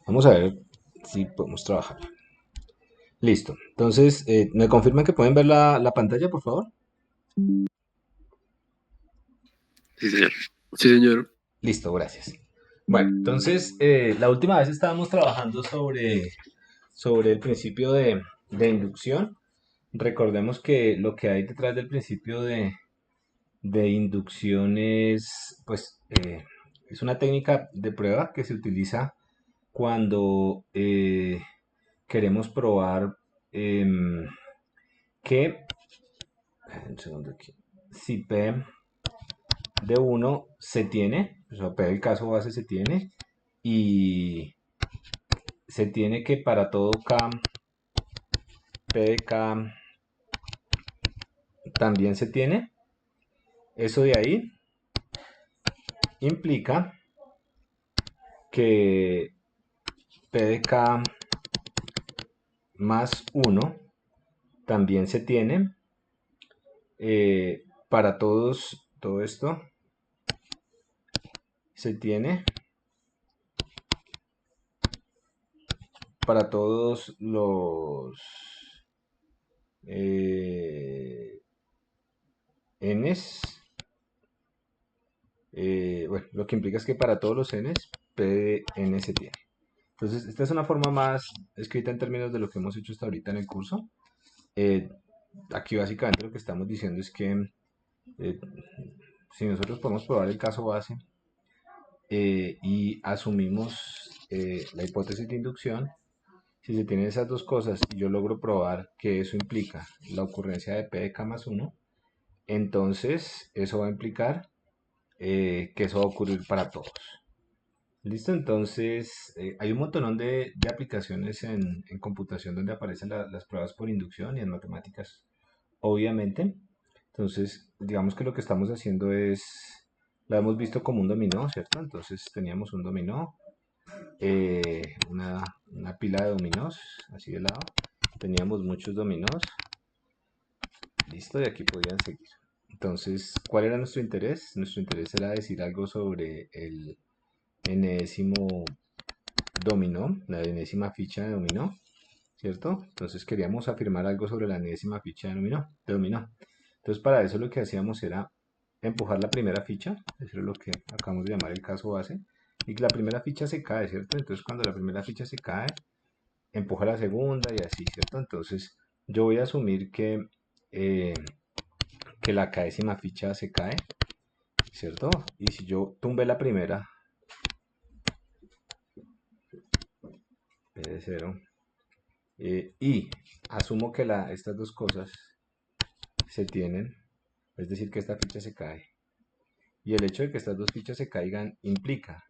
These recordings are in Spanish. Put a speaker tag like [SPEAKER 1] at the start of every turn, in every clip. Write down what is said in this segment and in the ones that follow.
[SPEAKER 1] Vamos a ver si podemos trabajar. Listo. Entonces, ¿me confirman que pueden ver la pantalla, por favor?
[SPEAKER 2] Sí, señor. Sí, señor.
[SPEAKER 1] Listo, gracias. Bueno, entonces, la última vez estábamos trabajando sobre el principio de inducción. Recordemos que lo que hay detrás del principio de inducción es, pues, es una técnica de prueba que se utiliza cuando queremos probar em, que, un segundo aquí, si P de uno se tiene, o sea, P del caso base se tiene, y se tiene que para todo K, P de K también se tiene. Eso de ahí implica que P de K más uno también se tiene para todos, todo esto se tiene para todos los n's. Bueno, lo que implica es que para todos los n's, P de n se tiene. Entonces, esta es una forma más escrita en términos de lo que hemos hecho hasta ahorita en el curso. Eh, Aquí básicamente lo que estamos diciendo es que eh, si nosotros podemos probar el caso base y asumimos la hipótesis de inducción, si se tienen esas dos cosas y yo logro probar que eso implica la ocurrencia de P de K más uno, entonces eso va a implicar que eso va a ocurrir para todos. Listo, entonces hay un montón de aplicaciones en computación donde aparecen las pruebas por inducción y en matemáticas, obviamente. Entonces, digamos que lo que estamos haciendo es, la hemos visto como un dominó, ¿cierto? Entonces teníamos un dominó, una pila de dominós, así de lado. Teníamos muchos dominós, listo, y aquí podían seguir. Entonces, ¿cuál era nuestro interés? Nuestro interés era decir algo sobre el enésimo dominó, la enésima ficha de dominó, ¿cierto? Entonces queríamos afirmar algo sobre la enésima ficha de dominó. Entonces para eso lo que hacíamos era empujar la primera ficha, eso es lo que acabamos de llamar el caso base, y que la primera ficha se cae, ¿cierto? Entonces cuando la primera ficha se cae, empuja la segunda y así, ¿cierto? Entonces yo voy a asumir eh, que la décima ficha se cae, ¿cierto? Y si yo tumbé la primera, P de 0, y asumo que estas dos cosas se tienen, es decir, que esta ficha se cae. Y el hecho de que estas dos fichas se caigan implica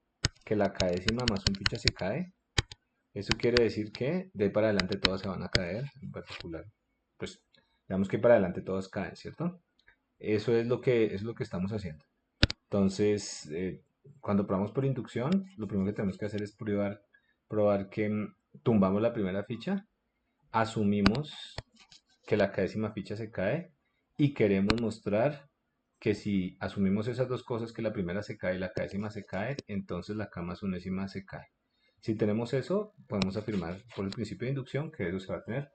[SPEAKER 1] que la décima más un ficha se cae. Eso quiere decir que de ahí para adelante todas se van a caer, en particular. Pues digamos que para adelante todas caen, ¿cierto? Eso es lo que estamos haciendo. Entonces, cuando probamos por inducción, lo primero que tenemos que hacer es probar que tumbamos la primera ficha, asumimos que la décima ficha se cae y queremos mostrar que si asumimos esas dos cosas, que la primera se cae y la décima se cae, entonces la K más unésima se cae. Si tenemos eso, podemos afirmar por el principio de inducción que eso se va a tener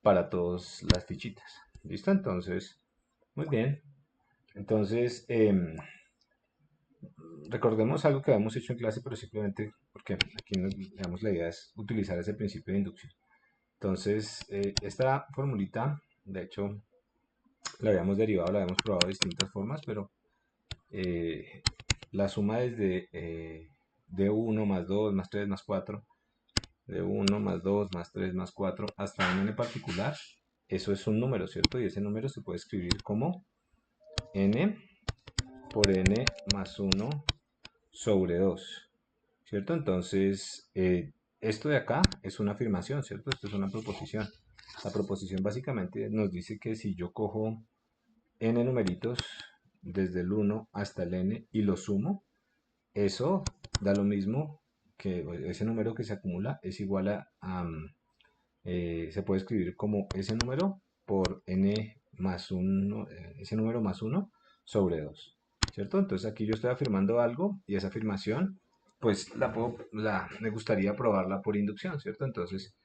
[SPEAKER 1] para todas las fichitas. ¿Listo? Entonces, muy bien. Entonces, recordemos algo que habíamos hecho en clase, pero simplemente porque aquí digamos, la idea es utilizar ese principio de inducción. Entonces, esta formulita, de hecho, la habíamos derivado, la habíamos probado de distintas formas, pero la suma desde d1 más 2 más 3 más 4, d1 más 2 más 3 más 4 hasta un n particular, eso es un número, ¿cierto? Y ese número se puede escribir como n por n más 1 sobre 2, ¿cierto? Entonces, esto de acá es una afirmación, ¿cierto? Esto es una proposición. La proposición básicamente nos dice que si yo cojo n numeritos desde el 1 hasta el n y lo sumo, eso da lo mismo que ese número que se acumula es igual se puede escribir como ese número por n más 1, ese número más 1 sobre 2, ¿cierto? Entonces aquí yo estoy afirmando algo y esa afirmación pues me gustaría probarla por inducción, ¿cierto? Entonces,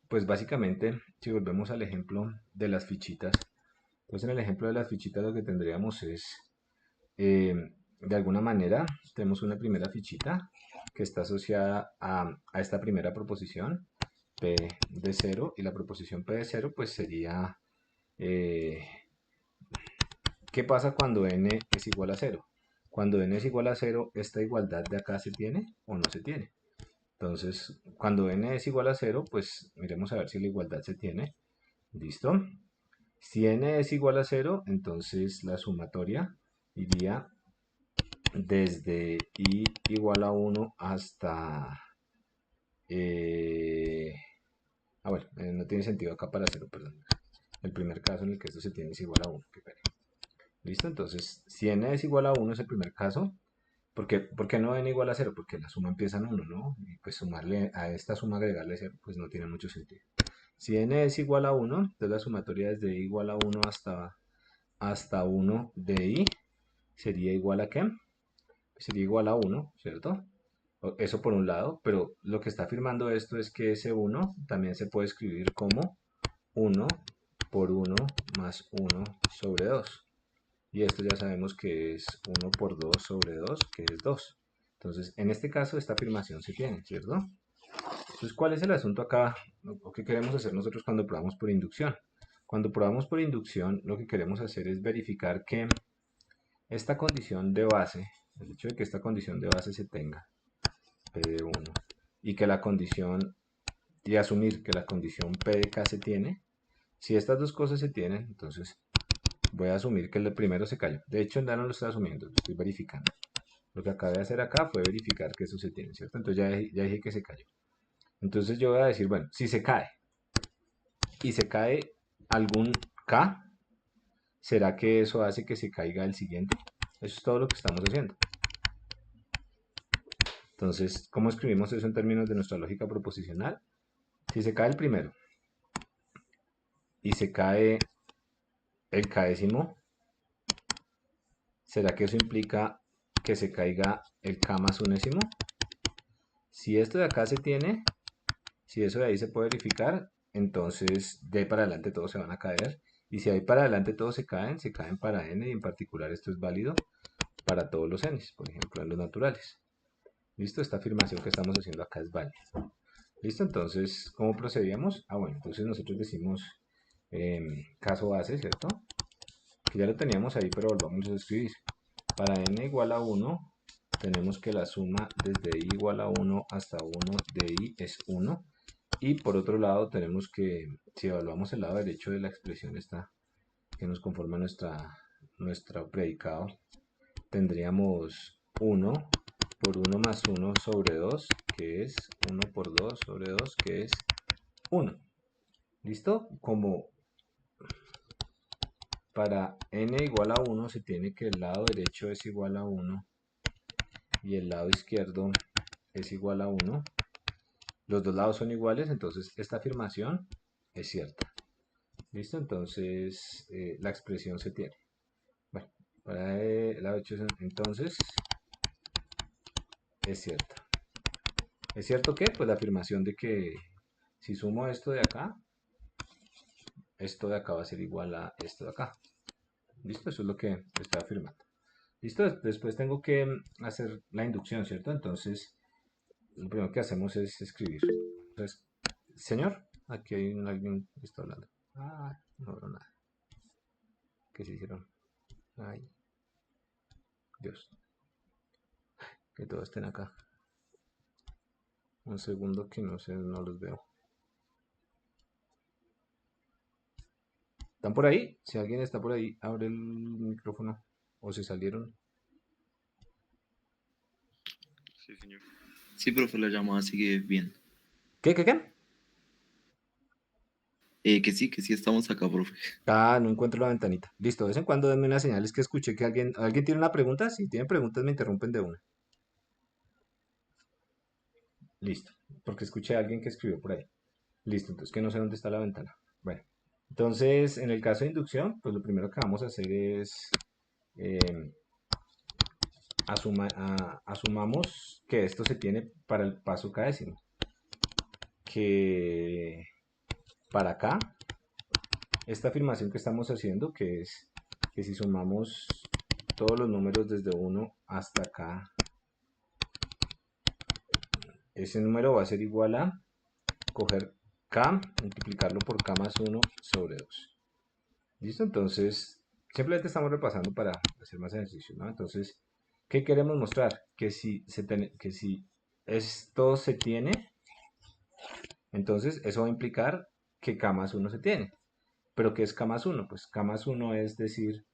[SPEAKER 1] pues básicamente, si volvemos al ejemplo de las fichitas, pues en el ejemplo de las fichitas lo que tendríamos es, eh, de alguna manera, tenemos una primera fichita que está asociada a esta primera proposición, P de 0, y la proposición P de 0 pues sería, eh, ¿qué pasa cuando n es igual a 0? Cuando n es igual a 0, ¿esta igualdad de acá se tiene o no se tiene? Entonces, cuando n es igual a 0, pues miremos a ver si la igualdad se tiene. ¿Listo? Si n es igual a 0, entonces la sumatoria iría desde i igual a 1 hasta... eh, bueno, no tiene sentido acá para 0, perdón. El primer caso en el que esto se tiene es igual a 1. ¿Listo? Entonces, si n es igual a 1 es el primer caso. ¿Por qué no n igual a 0? Porque la suma empieza en 1, ¿no? Y pues sumarle a esta suma agregarle 0, pues no tiene mucho sentido. Si n es igual a 1, entonces la sumatoria desde i igual a 1 hasta 1 de i sería igual a ¿qué? Sería igual a 1, ¿cierto? Eso por un lado, pero lo que está afirmando esto es que ese 1 también se puede escribir como 1 por 1 más 1 sobre 2. Y esto ya sabemos que es 1 por 2 sobre 2, que es 2. Entonces, en este caso, esta afirmación se tiene, ¿cierto? Entonces, ¿cuál es el asunto acá? ¿O qué queremos hacer nosotros cuando probamos por inducción? Cuando probamos por inducción, lo que queremos hacer es verificar que esta condición de base, el hecho de que esta condición de base se tenga, P de 1, y que la condición, y asumir que la condición P de K se tiene, si estas dos cosas se tienen, entonces voy a asumir que el primero se cayó. De hecho, ya no lo estoy asumiendo, lo estoy verificando. Lo que acabé de hacer acá fue verificar que eso se tiene, ¿cierto? Entonces ya dije que se cayó. Entonces yo voy a decir, bueno, si se cae y se cae algún K, ¿será que eso hace que se caiga el siguiente? Eso es todo lo que estamos haciendo. Entonces, ¿cómo escribimos eso en términos de nuestra lógica proposicional? Si se cae el primero y se cae el késimo, ¿será que eso implica que se caiga el K más unésimo? Si esto de acá se tiene, si eso de ahí se puede verificar, entonces de ahí para adelante todos se van a caer. Y si ahí para adelante todos se caen para n, y en particular esto es válido para todos los n, por ejemplo en los naturales. ¿Listo? Esta afirmación que estamos haciendo acá es válida. ¿Listo? Entonces, ¿cómo procedíamos? Bueno, entonces nosotros decimos caso base, ¿cierto? Que ya lo teníamos ahí, pero volvamos a escribir. Para n igual a 1, tenemos que la suma desde i igual a 1 hasta 1 de i es 1. Y por otro lado tenemos que, si evaluamos el lado derecho de la expresión esta que nos conforma nuestro predicado, tendríamos 1 por 1 más 1 sobre 2, que es 1 por 2 sobre 2, que es 1. ¿Listo? Como para n igual a 1 se tiene que el lado derecho es igual a 1 y el lado izquierdo es igual a 1, los dos lados son iguales, entonces esta afirmación es cierta. ¿Listo? Entonces la expresión se tiene. Bueno, para el lado derecho entonces es cierta. ¿Es cierto que? Pues la afirmación de que si sumo esto de acá, esto de acá va a ser igual a esto de acá. ¿Listo? Eso es lo que estoy afirmando. ¿Listo? Después tengo que hacer la inducción, ¿cierto? Entonces, lo primero que hacemos es escribir. Entonces, señor, aquí hay alguien que está hablando. Ah, no veo nada. ¿Qué se hicieron? Ay, Dios. Que todos estén acá. Un segundo que no sé, no los veo. ¿Están por ahí? Si alguien está por ahí, abre el micrófono. ¿O se salieron?
[SPEAKER 2] Sí, señor. Sí, profe, la llamada sigue bien.
[SPEAKER 1] ¿Qué?
[SPEAKER 2] Que sí estamos acá, profe.
[SPEAKER 1] Ah, no encuentro la ventanita. Listo, de vez en cuando denme unas señales que escuché que alguien tiene una pregunta. Si tienen preguntas me interrumpen de una. Listo, porque escuché a alguien que escribió por ahí. Listo, entonces que no sé dónde está la ventana. Bueno, entonces en el caso de inducción, pues lo primero que vamos a hacer es eh, asumamos que esto se tiene para el paso k décimo. Que para acá, esta afirmación que estamos haciendo, que es que si sumamos todos los números desde 1 hasta acá, ese número va a ser igual a coger k, multiplicarlo por k más 1 sobre 2. ¿Listo? Entonces, simplemente estamos repasando para hacer más ejercicio, ¿no? Entonces, ¿qué queremos mostrar? Que si esto se tiene, entonces eso va a implicar que k más 1 se tiene. ¿Pero qué es k más 1? Pues k más 1 es decir,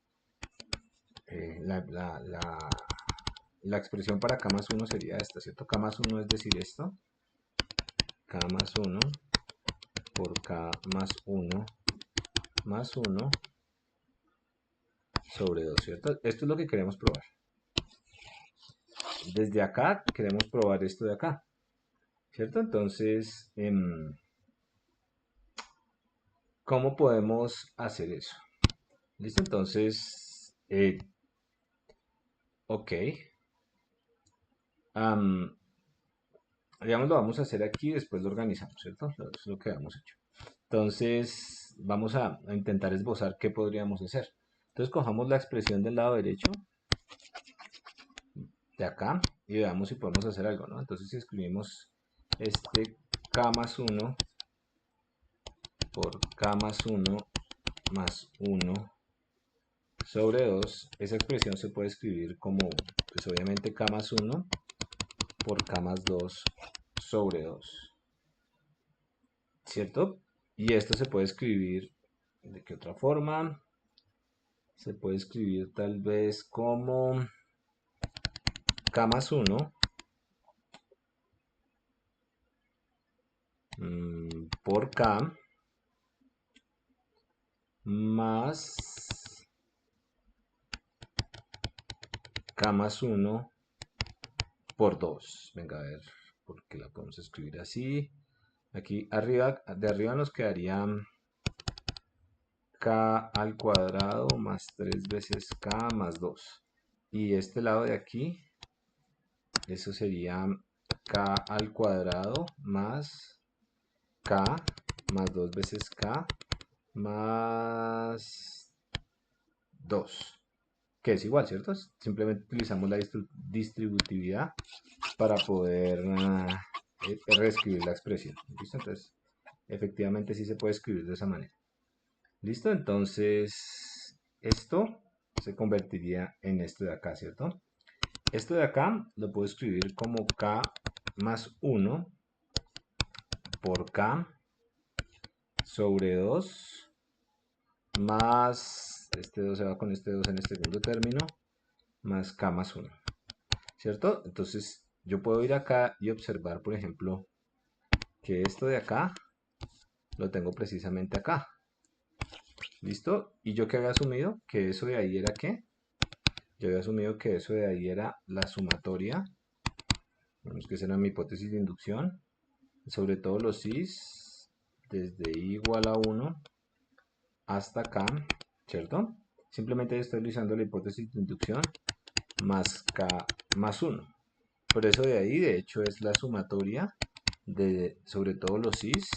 [SPEAKER 1] la expresión para k más 1 sería esta, ¿cierto? K más 1 es decir esto, k más 1 por k más 1 más 1 sobre 2, ¿cierto? Esto es lo que queremos probar. Desde acá queremos probar esto de acá, ¿cierto? Entonces, ¿cómo podemos hacer eso? ¿Listo? Entonces, ok. Digamos, lo vamos a hacer aquí y después lo organizamos, ¿cierto? Eso es lo que habíamos hecho. Entonces, vamos a intentar esbozar qué podríamos hacer. Entonces, cojamos la expresión del lado derecho de acá y veamos si podemos hacer algo, ¿no? Entonces, si escribimos este k más 1 por k más 1 más 1 sobre 2, esa expresión se puede escribir como, pues obviamente k más 1 por k más 2 sobre 2, ¿cierto? Y esto se puede escribir de qué otra forma. Se puede escribir tal vez como k más 1 por k más k más 1 por 2. Venga, a ver, porque la podemos escribir así. Aquí arriba, de arriba nos quedaría k al cuadrado más 3 veces k más 2. Y este lado de aquí, eso sería k al cuadrado más k más 2 veces k más 2, que es igual, ¿cierto? Simplemente utilizamos la distributividad para poder reescribir la expresión. ¿Listo? Entonces, efectivamente sí se puede escribir de esa manera. ¿Listo? Entonces, esto se convertiría en esto de acá, ¿cierto? Esto de acá lo puedo escribir como k más 1 por k sobre 2 más, este 2 se va con este 2 en este segundo término, más k más 1, ¿cierto? Entonces yo puedo ir acá y observar, por ejemplo, que esto de acá lo tengo precisamente acá. ¿Listo? Y yo que había asumido que eso de ahí era ¿qué? Yo había asumido que eso de ahí era la sumatoria. Vamos que esa era mi hipótesis de inducción. Sobre todo los sys desde i igual a 1 hasta acá, ¿cierto? Simplemente estoy utilizando la hipótesis de inducción más k más 1. Por eso de ahí, de hecho, es la sumatoria de sobre todo los sys.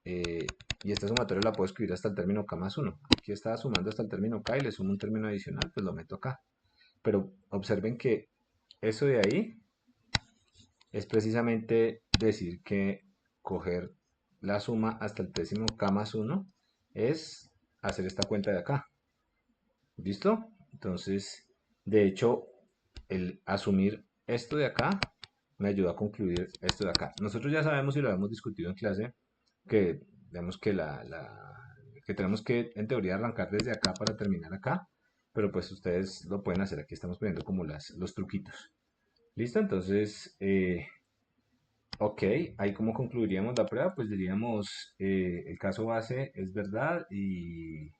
[SPEAKER 1] Y esta sumatoria la puedo escribir hasta el término k más 1. Aquí estaba sumando hasta el término k y le sumo un término adicional, pues lo meto acá. Pero observen que eso de ahí es precisamente decir que coger la suma hasta el décimo k más 1 es hacer esta cuenta de acá. ¿Listo? Entonces, de hecho, el asumir esto de acá me ayuda a concluir esto de acá. Nosotros ya sabemos y lo hemos discutido en clase que, digamos que que tenemos que en teoría arrancar desde acá para terminar acá, pero pues ustedes lo pueden hacer. Aquí estamos poniendo como los truquitos. ¿Listo? Entonces, ok, ahí como concluiríamos la prueba, pues diríamos el caso base es verdad y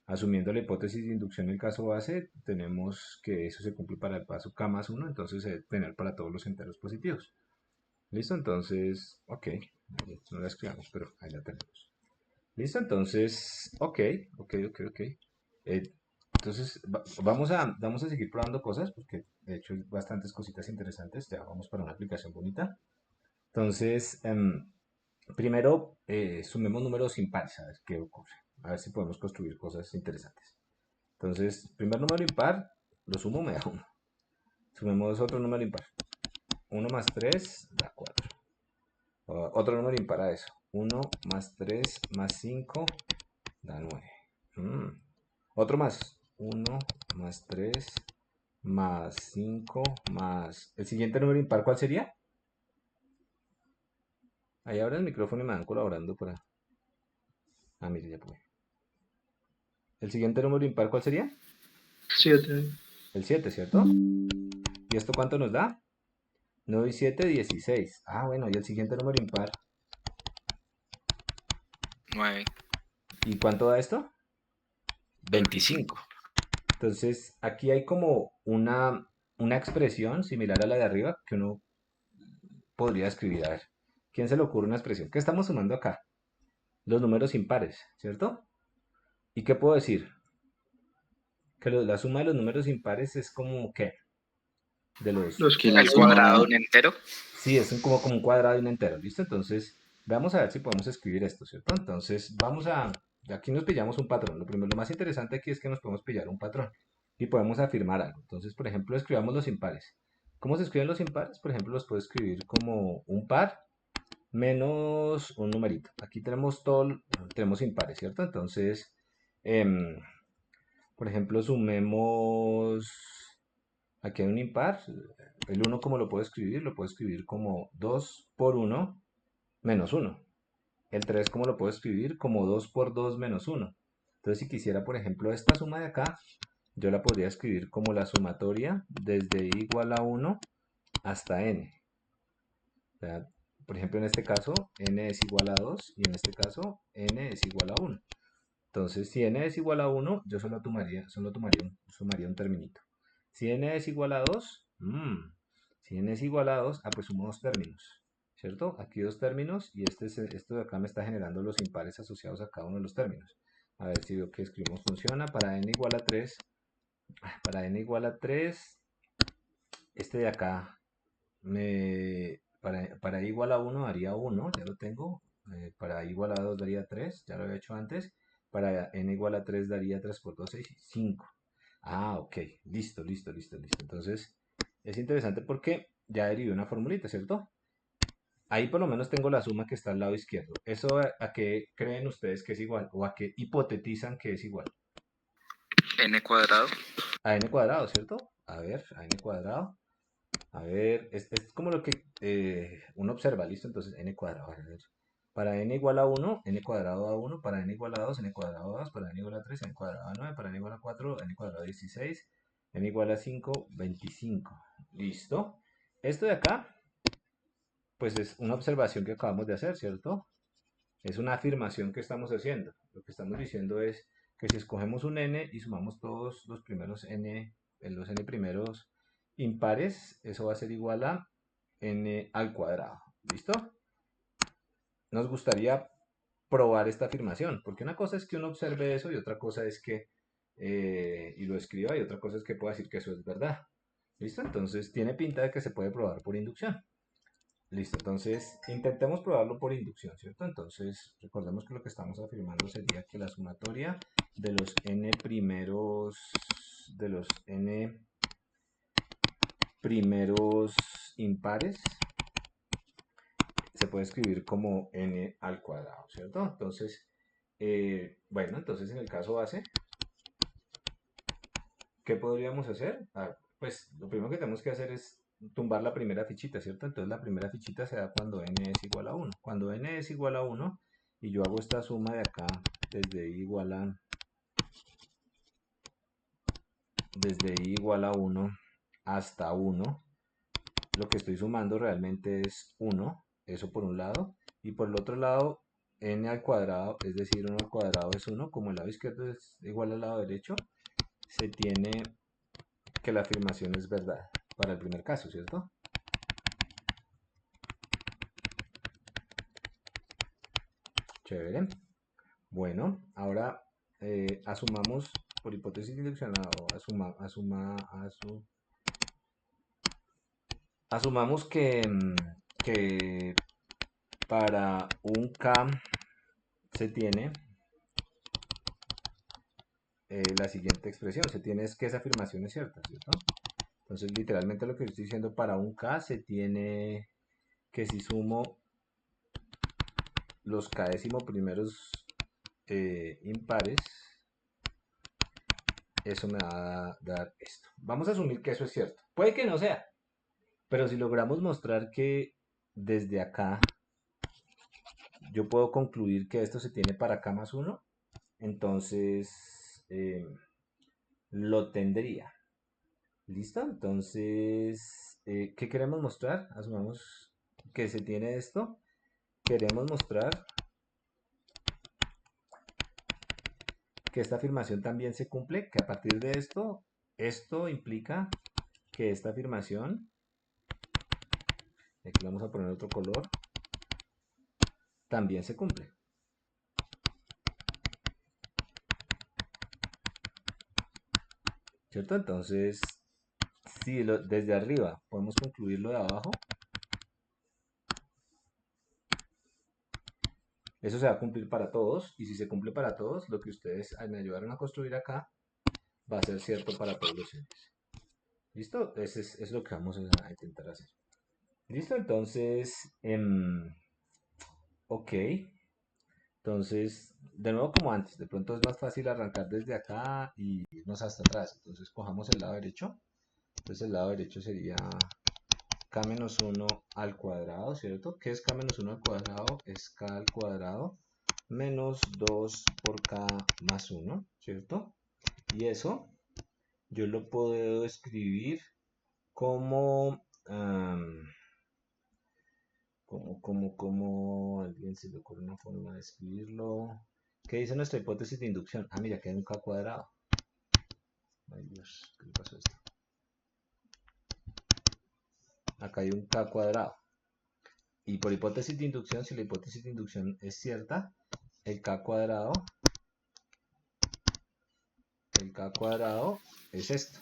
[SPEAKER 1] asumiendo la hipótesis de inducción del caso base, tenemos que eso se cumple para el paso k más 1, entonces se debe tener para todos los enteros positivos. ¿Listo? Entonces, ok, no la escribamos, pero ahí la tenemos. ¿Listo? Entonces, ok. Eh, Entonces, vamos a seguir probando cosas, porque de hecho hay bastantes cositas interesantes. Ya vamos para una aplicación bonita. Entonces, primero, sumemos números impares, a ver qué ocurre. A ver si podemos construir cosas interesantes. Entonces, primer número impar, lo sumo, me da 1. Sumemos otro número impar. 1 más 3 da 4. Otro número impar a eso. 1 más 3 más 5 da 9. Otro más. 1 más 3 más 5 más... ¿El siguiente número impar cuál sería? Ahí abren el micrófono y me van colaborando para... Ah, mire, ya pude. ¿El siguiente número impar cuál sería?
[SPEAKER 2] 7.
[SPEAKER 1] El 7, ¿cierto? ¿Y esto cuánto nos da? 9 y 7, 16. Ah, bueno, y el siguiente número impar.
[SPEAKER 2] 9.
[SPEAKER 1] ¿Y cuánto da esto?
[SPEAKER 2] 25.
[SPEAKER 1] 25. Entonces, aquí hay como una expresión similar a la de arriba que uno podría escribir. A ver, ¿quién se le ocurre una expresión? ¿Qué estamos sumando acá? Los números impares, ¿cierto? ¿Y qué puedo decir? Que la suma de los números impares es como ¿qué? De los...
[SPEAKER 2] Que el cuadrado de un entero.
[SPEAKER 1] Sí, es como un cuadrado y un entero, ¿listo? Entonces, vamos a ver si podemos escribir esto, ¿cierto? Entonces, aquí nos pillamos un patrón. Lo más interesante aquí es que nos podemos pillar un patrón y podemos afirmar algo. Entonces, por ejemplo, escribamos los impares. ¿Cómo se escriben los impares? Por ejemplo, los puedo escribir como un par menos un numerito. Aquí tenemos impares, ¿cierto? Entonces, em, por ejemplo, sumemos, aquí hay un impar, el 1 como lo puedo escribir, lo puedo escribir como 2 por 1 menos 1. El 3 como lo puedo escribir como 2 por 2 menos 1. Entonces, si quisiera, por ejemplo, esta suma de acá, yo la podría escribir como la sumatoria desde i igual a 1 hasta n. O sea, por ejemplo, en este caso, n es igual a 2 y en este caso, n es igual a 1. Entonces, si n es igual a 1, yo sumaría un terminito. Si n es igual a 2, si n es igual a 2, pues sumo dos términos, ¿cierto? Aquí dos términos y esto de acá me está generando los impares asociados a cada uno de los términos. A ver si lo que escribimos funciona. Para n igual a 3, este de acá, para i igual a 1 daría 1, ya lo tengo. Para i igual a 2 daría 3, ya lo había hecho antes. Para n igual a 3 daría 3 por 2, 6, 5. Ah, ok, listo, listo, listo, listo. Entonces, es interesante porque ya derivé una formulita, ¿cierto? Ahí por lo menos tengo la suma que está al lado izquierdo. ¿Eso a qué creen ustedes que es igual? ¿O a qué hipotetizan que es igual?
[SPEAKER 2] N cuadrado.
[SPEAKER 1] A n cuadrado, ¿cierto? A ver, a n cuadrado. A ver, es como lo que uno observa, ¿listo? Entonces, n cuadrado. A ver. Para n igual a 1, n cuadrado a 1. Para n igual a 2, n cuadrado a 2. Para n igual a 3, n cuadrado a 9. Para n igual a 4, n cuadrado a 16. N igual a 5, 25. ¿Listo? Esto de acá, pues es una observación que acabamos de hacer, ¿cierto? Es una afirmación que estamos haciendo. Lo que estamos diciendo es que si escogemos un n y sumamos todos los primeros n, los n primeros impares, eso va a ser igual a n al cuadrado. ¿Listo? Nos gustaría probar esta afirmación, porque una cosa es que uno observe eso y otra cosa es que y lo escriba y otra cosa es que pueda decir que eso es verdad. ¿Listo? Entonces tiene pinta de que se puede probar por inducción. Listo, entonces intentemos probarlo por inducción, ¿cierto? Entonces recordemos que lo que estamos afirmando sería que la sumatoria de los n primeros impares se puede escribir como n al cuadrado, ¿cierto? Entonces, bueno, entonces en el caso base, ¿qué podríamos hacer? Pues lo primero que tenemos que hacer es tumbar la primera fichita, ¿cierto? Entonces la primera fichita se da cuando n es igual a 1. Cuando n es igual a 1 y yo hago esta suma de acá desde i igual a 1 hasta 1, lo que estoy sumando realmente es 1, eso por un lado, y por el otro lado n al cuadrado, es decir, 1 al cuadrado es 1, como el lado izquierdo es igual al lado derecho, se tiene que la afirmación es verdad para el primer caso, ¿cierto? Chévere. Bueno, ahora asumamos por hipótesis de inducción, asumamos que para un K se tiene la siguiente expresión. Se tiene es que esa afirmación es cierta, ¿cierto? Entonces, literalmente lo que estoy diciendo, para un K se tiene que si sumo los K décimo primeros impares, eso me va a dar esto. Vamos a asumir que eso es cierto. Puede que no sea, pero si logramos mostrar que desde acá yo puedo concluir que esto se tiene para K más 1, entonces lo tendría. ¿Listo? Entonces, ¿qué queremos mostrar? Asumamos que se tiene esto. Queremos mostrar que esta afirmación también se cumple, que a partir de esto implica que esta afirmación, aquí vamos a poner otro color, también se cumple. ¿Cierto? Entonces, si desde arriba podemos concluir lo de abajo, eso se va a cumplir para todos, y si se cumple para todos, lo que ustedes me ayudaron a construir acá va a ser cierto para todos los n. ¿Listo? Eso es lo que vamos a intentar hacer. ¿Listo? Entonces, ok. Entonces, de nuevo como antes, de pronto es más fácil arrancar desde acá y irnos hasta atrás. Entonces, cojamos el lado derecho. Entonces, el lado derecho sería k-1 al cuadrado, ¿cierto? ¿Qué es k-1 al cuadrado? Es k al cuadrado menos 2 por k más 1, ¿cierto? Y eso yo lo puedo escribir como... ¿Cómo alguien se le ocurre una forma de escribirlo? ¿Qué dice nuestra hipótesis de inducción? Ah, mira, que hay un k cuadrado. Ay Dios, ¿qué le pasó a esto? Acá hay un k cuadrado. Y por hipótesis de inducción, si la hipótesis de inducción es cierta, el k cuadrado es esto.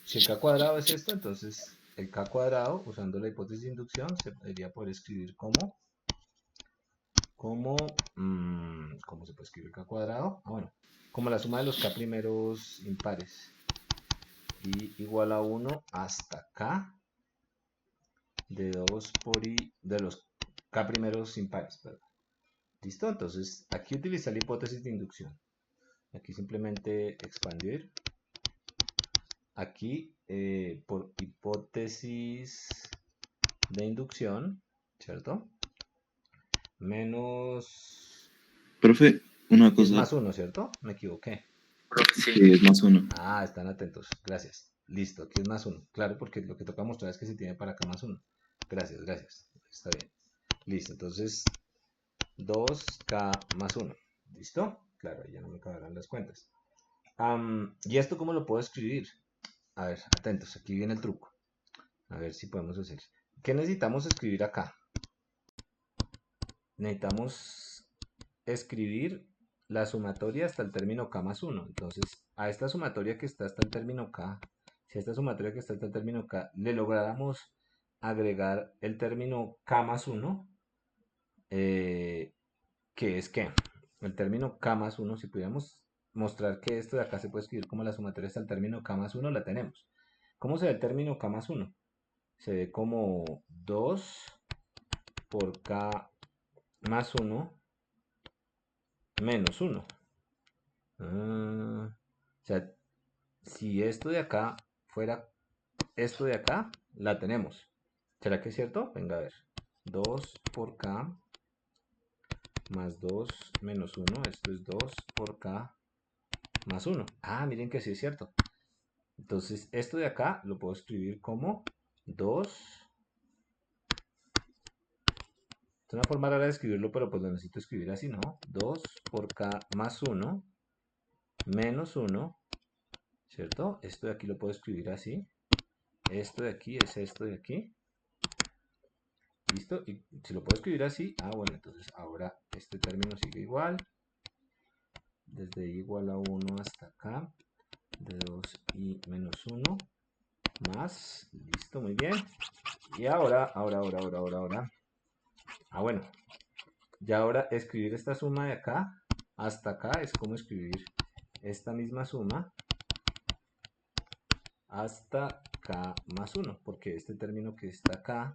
[SPEAKER 1] Si el k cuadrado es esto, entonces el k cuadrado, usando la hipótesis de inducción, se debería poder escribir ¿cómo se puede escribir k cuadrado? Ah, bueno, como la suma de los k primeros impares. Y igual a 1 hasta k de 2 por i de los k primeros impares, perdón. ¿Listo? Entonces, aquí utilicé la hipótesis de inducción. Aquí simplemente expandir. Aquí, por hipótesis de inducción, ¿cierto? Menos...
[SPEAKER 2] Profe, una
[SPEAKER 1] Es
[SPEAKER 2] cosa.
[SPEAKER 1] más 1, ¿cierto? Me equivoqué.
[SPEAKER 2] Sí, es más uno.
[SPEAKER 1] Ah, están atentos. Gracias. Listo, aquí es más 1. Claro, porque lo que toca mostrar es que se tiene para acá más 1. Gracias, gracias. Está bien. Listo, entonces 2k más 1. ¿Listo? Claro, ahí ya no me caberán las cuentas. ¿Y esto cómo lo puedo escribir? A ver, atentos, aquí viene el truco. A ver si podemos hacer. ¿Qué necesitamos escribir acá? Necesitamos escribir la sumatoria hasta el término k más 1. Entonces, a esta sumatoria que está hasta el término k, si a esta sumatoria que está hasta el término k le lográramos agregar el término k más 1, que es que el término k más 1, si pudiéramos mostrar que esto de acá se puede escribir como la sumatoria hasta el término k más 1, la tenemos. ¿Cómo se ve el término k más 1? Se ve como 2 por k más 1 menos 1. O sea, si esto de acá fuera esto de acá, la tenemos. ¿Será que es cierto? Venga a ver. 2 por k más 2 menos 1. Esto es 2 por k más 1. Ah, miren que sí es cierto. Entonces, esto de acá lo puedo escribir como 2. Es una forma rara de escribirlo, pero pues lo necesito escribir así, ¿no? 2 por k más 1 menos 1, ¿cierto? Esto de aquí lo puedo escribir así. Esto de aquí es esto de aquí. ¿Listo? Y si lo puedo escribir así, bueno, entonces ahora este término sigue igual. desde i igual a 1 hasta acá, de 2i menos 1, más, listo, muy bien. Y ahora, bueno, ya ahora escribir esta suma de acá hasta acá es como escribir esta misma suma hasta k más 1, porque este término que está acá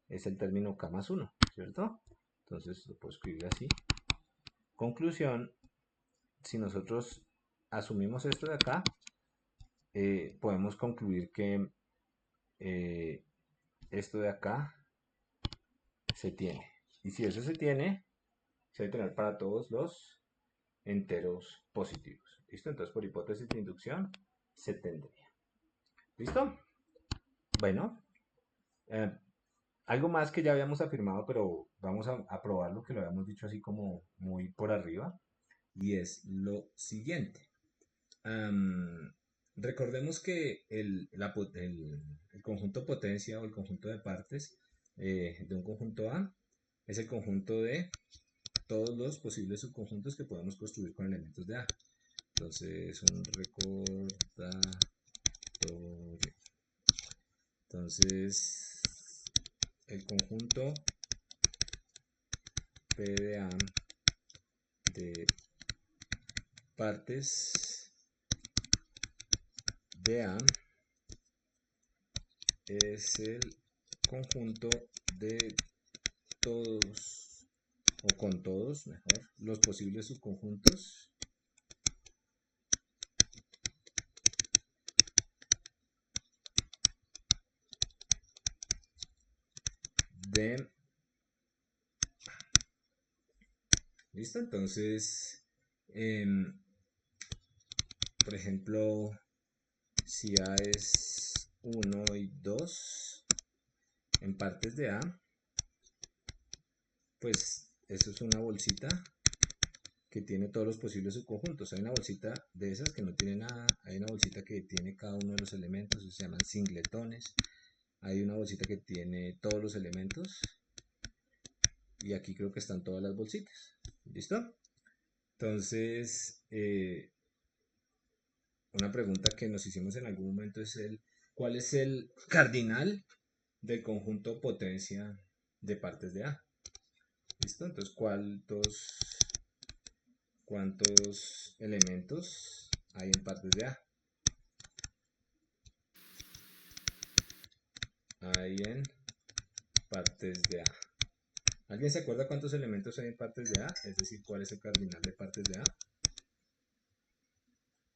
[SPEAKER 1] es el término k más 1, ¿cierto? Entonces lo puedo escribir así. Conclusión, si nosotros asumimos esto de acá, podemos concluir que esto de acá se tiene. Y si eso se tiene, se debe tener para todos los enteros positivos. ¿Listo? Entonces, por hipótesis de inducción, se tendría. ¿Listo? Bueno, algo más que ya habíamos afirmado, pero vamos a probarlo, que lo habíamos dicho así como muy por arriba, y es lo siguiente. Recordemos que el conjunto potencia o el conjunto de partes de un conjunto A es el conjunto de todos los posibles subconjuntos que podemos construir con elementos de A. Entonces, un recordatorio. Entonces, el conjunto P de A de partes de A es el conjunto de todos, o con todos, mejor, los posibles subconjuntos de... ¿Listo? Entonces, por ejemplo, si A es 1 y 2 en partes de A, pues eso es una bolsita que tiene todos los posibles subconjuntos. Hay una bolsita de esas que no tiene nada, hay una bolsita que tiene cada uno de los elementos, se llaman singletones. Hay una bolsita que tiene todos los elementos, y aquí creo que están todas las bolsitas. ¿Listo? Entonces, una pregunta que nos hicimos en algún momento es ¿cuál es el cardinal del conjunto potencia de partes de A? ¿Listo? Entonces, ¿cuántos elementos hay en partes de A? Hay en partes de A. ¿Alguien se acuerda cuántos elementos hay en partes de A? Es decir, ¿cuál es el cardinal de partes de A?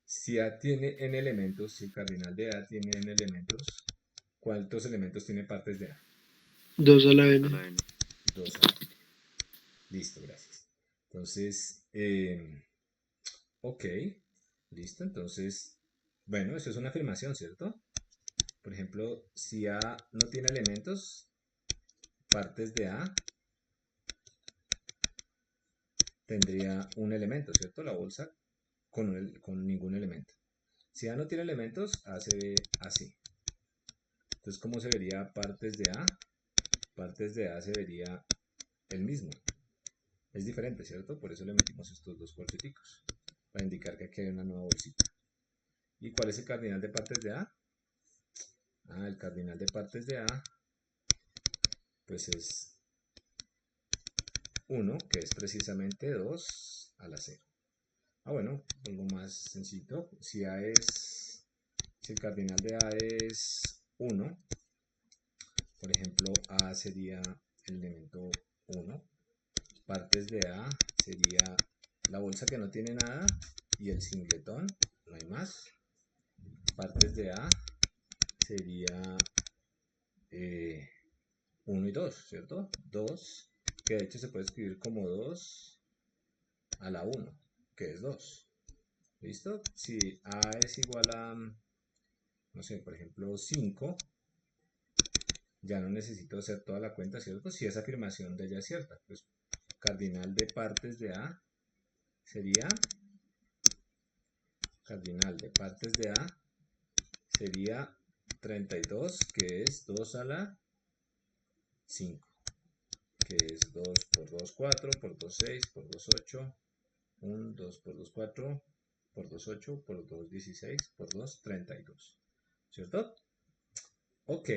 [SPEAKER 1] Si A tiene n elementos, si el cardinal de A tiene n elementos, ¿cuántos elementos tiene partes de A?
[SPEAKER 2] 2 a la n.
[SPEAKER 1] 2 a n. Listo, gracias. Entonces, ok, listo. Entonces, bueno, eso es una afirmación, ¿cierto? Por ejemplo, si A no tiene elementos, partes de A tendría un elemento, ¿cierto? La bolsa con ningún elemento. Si A no tiene elementos, A se ve así. Entonces, ¿cómo se vería partes de A? Partes de A se vería el mismo. Es diferente, ¿cierto? Por eso le metimos estos dos cuartitos, para indicar que aquí hay una nueva bolsita. ¿Y cuál es el cardinal de partes de A? El cardinal de partes de A, pues es 1, que es precisamente 2 a la 0. Bueno, algo más sencillo. Si el cardinal de A es 1, por ejemplo, A sería el elemento 1. Partes de A sería la bolsa que no tiene nada y el singletón, no hay más. Partes de A sería 1 y 2, ¿cierto? 2, que de hecho se puede escribir como 2 a la 1, que es 2. ¿Listo? Si A es igual a, no sé, por ejemplo, 5, ya no necesito hacer toda la cuenta, ¿cierto? Si esa afirmación de ella es cierta, pues cardinal de partes de A sería, cardinal de partes de A sería 32, que es 2 a la 5, que es 2 por 2, 4, por 2, 6, por 2, 8, 1, 2 por 2, 4, por 2, 8, por 2, 16, por 2, 32. ¿Cierto? Ok,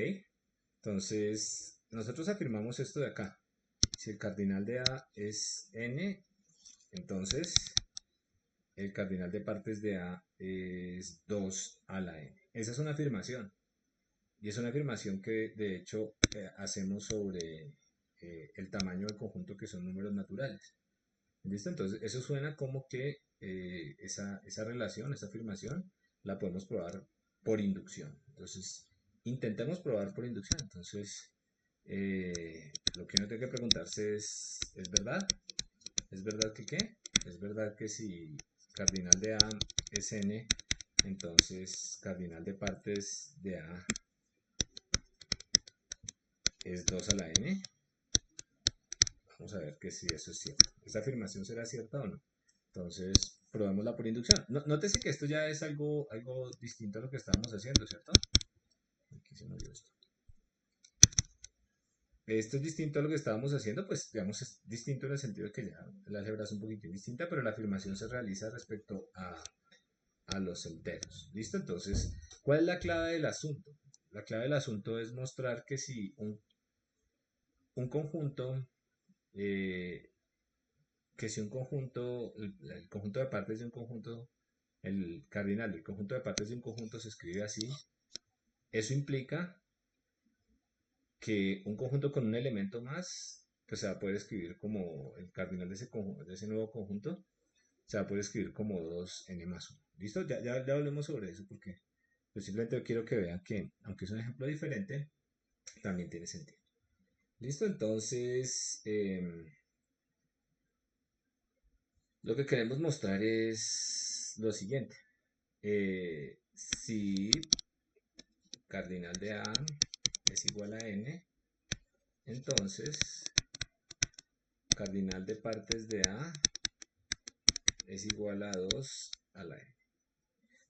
[SPEAKER 1] entonces nosotros afirmamos esto de acá. Si el cardinal de A es n, entonces el cardinal de partes de A es 2 a la n. Esa es una afirmación. Y es una afirmación que de hecho hacemos sobre el tamaño del conjunto, que son números naturales. ¿Listo? Entonces eso suena como que esa relación, esa afirmación, la podemos probar por inducción. Entonces intentemos probar por inducción. Entonces lo que uno tiene que preguntarse ¿es verdad? ¿Es verdad que qué? Es verdad que si cardinal de A es n, entonces cardinal de partes de A es 2 a la n. Vamos a ver que si eso es cierto. ¿Esta afirmación será cierta o no? Entonces, probémosla por inducción. Nótese que esto ya es algo distinto a lo que estábamos haciendo, ¿cierto? Aquí se me dio esto. Esto es distinto a lo que estábamos haciendo, pues digamos es distinto en el sentido de que ya la álgebra es un poquitín distinta, pero la afirmación se realiza respecto a los enteros. ¿Listo? Entonces, ¿cuál es la clave del asunto? La clave del asunto es mostrar que si un conjunto, eh, el conjunto de partes de un conjunto, el cardinal del conjunto de partes de un conjunto se escribe así, eso implica que un conjunto con un elemento más, pues se va a poder escribir como el cardinal de ese nuevo conjunto, se va a poder escribir como 2n más 1. ¿Listo? Ya hablemos sobre eso porque pues simplemente quiero que vean que, aunque es un ejemplo diferente, también tiene sentido. ¿Listo? Entonces, lo que queremos mostrar es lo siguiente. Si cardinal de A es igual a n, entonces cardinal de partes de A es igual a 2 a la n.